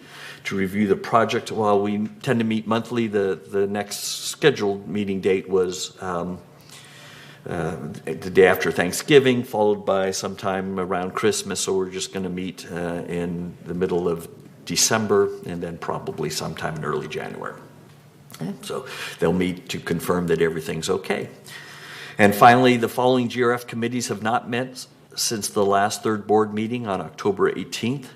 to review the project. While we tend to meet monthly, the next scheduled meeting date was the day after Thanksgiving, followed by sometime around Christmas. So we're just going to meet in the middle of December and then probably sometime in early January. So they'll meet to confirm that everything's okay. And finally, the following GRF committees have not met since the last third board meeting on October 18th.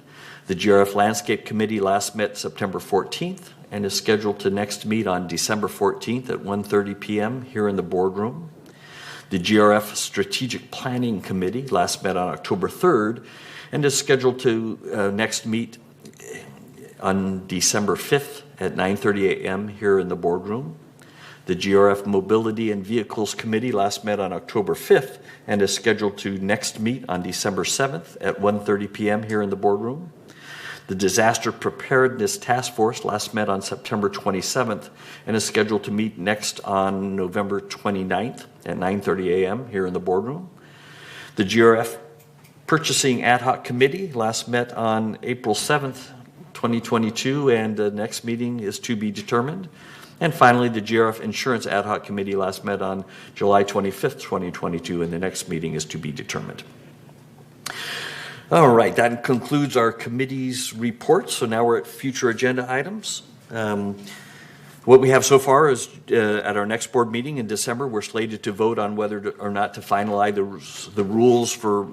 The GRF Landscape Committee last met September 14th and is scheduled to next meet on December 14th at 1:30 p.m. here in the boardroom. The GRF Strategic Planning Committee last met on October 3rd and is scheduled to next meet on December 5th at 9:30 a.m. here in the boardroom. The GRF Mobility and Vehicles Committee last met on October 5th and is scheduled to next meet on December 7th at 1:30 p.m. here in the boardroom. The Disaster Preparedness Task Force last met on September 27th and is scheduled to meet next on November 29th at 9:30 a.m. here in the boardroom. The GRF Purchasing Ad Hoc Committee last met on April 7th, 2022, and the next meeting is to be determined. And finally, the GRF Insurance Ad Hoc Committee last met on July 25th, 2022, and the next meeting is to be determined. All right, that concludes our committee's reports. So now we're at future agenda items. What we have so far is at our next board meeting in December, we're slated to vote on whether or not to finalize the rules for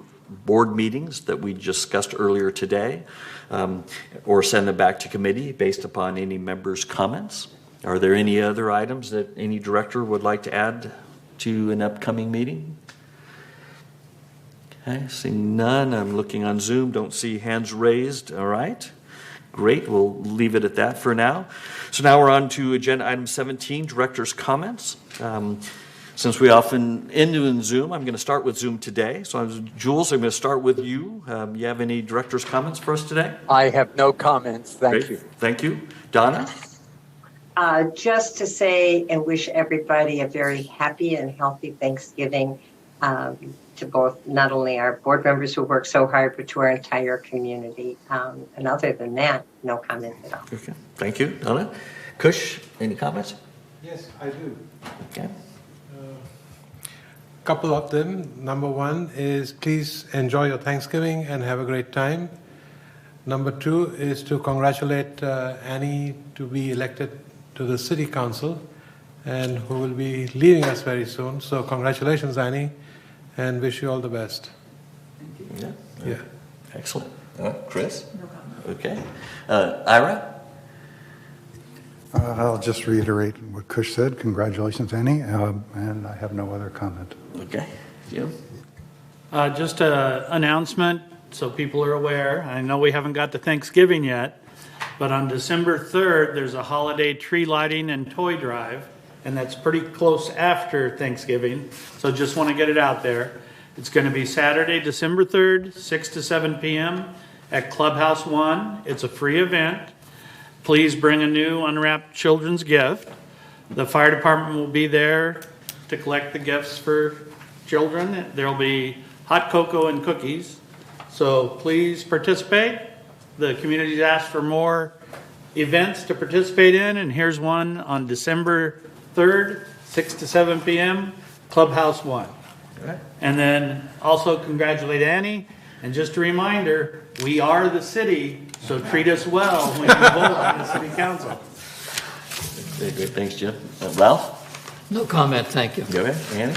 board meetings that we discussed earlier today, or send them back to committee based upon any members' comments. Are there any other items that any director would like to add to an upcoming meeting? Okay, seeing none. I'm looking on Zoom, don't see hands raised. All right, great, we'll leave it at that for now. So now we're on to agenda item 17, director's comments. Since we often end in Zoom, I'm going to start with Zoom today. So Jules, I'm going to start with you. You have any director's comments for us today? I have no comments, thank you. Thank you. Donna? Just to say and wish everybody a very happy and healthy Thanksgiving, to both not only our board members who work so hard, but to our entire community. And other than that, no comment at all. Okay. Thank you. Donna? Kush, any comments? Yes, I do. Okay. Couple of them. Number one is please enjoy your Thanksgiving and have a great time. Number two is to congratulate Annie to be elected to the City Council and who will be leaving us very soon. So congratulations, Annie, and wish you all the best. Yeah. Excellent. Chris? No comment. Okay. Ira? I'll just reiterate what Kush said. Congratulations, Annie, and I have no other comment. Okay. Jim? Just an announcement so people are aware. I know we haven't got to Thanksgiving yet, but on December 3rd, there's a holiday tree lighting and toy drive, and that's pretty close after Thanksgiving, so just want to get it out there. It's going to be Saturday, December 3rd, 6 to 7 p.m. at Clubhouse 1. It's a free event. Please bring a new unwrapped children's gift. The fire department will be there to collect the gifts for children. There'll be hot cocoa and cookies. So please participate. The community's asked for more events to participate in, and here's one on December 3rd, 6 to 7 p.m., Clubhouse 1. And then also congratulate Annie. And just a reminder, we are the city, so treat us well when you vote on the city council. Very good. Thanks, Jim. Ralph? No comment, thank you. Go ahead, Annie.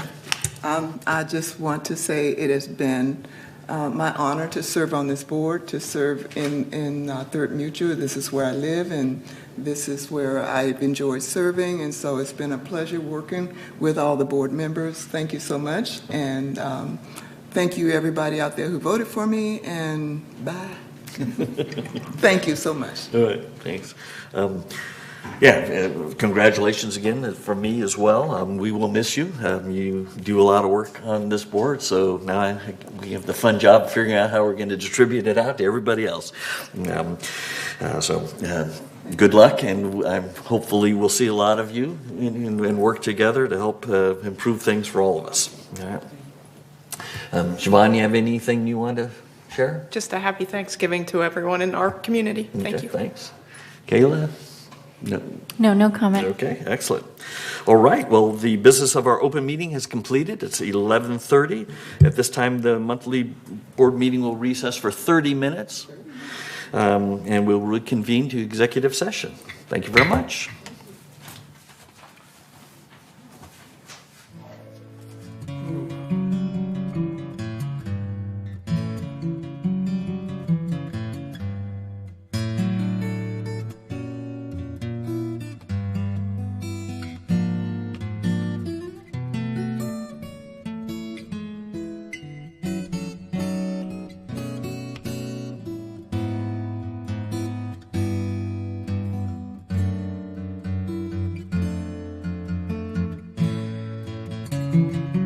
I just want to say it has been my honor to serve on this board, to serve in Third Mutual. This is where I live, and this is where I've enjoyed serving, and so it's been a pleasure working with all the board members. Thank you so much, and thank you everybody out there who voted for me, and bye. Thank you so much. All right, thanks. Congratulations again from me as well. We will miss you. You do a lot of work on this board, so now we have the fun job of figuring out how we're going to distribute it out to everybody else. Good luck, and hopefully we'll see a lot of you and work together to help improve things for all of us. All right. Siobhan, you have anything you want to share? Just a happy Thanksgiving to everyone in our community. Thank you. Thanks. Kayla? No comment. Okay, excellent. All right, well, the business of our open meeting has completed. It's 11:30. At this time, the monthly board meeting will recess for 30 minutes, and we'll reconvene to executive session. Thank you very much. Thank you.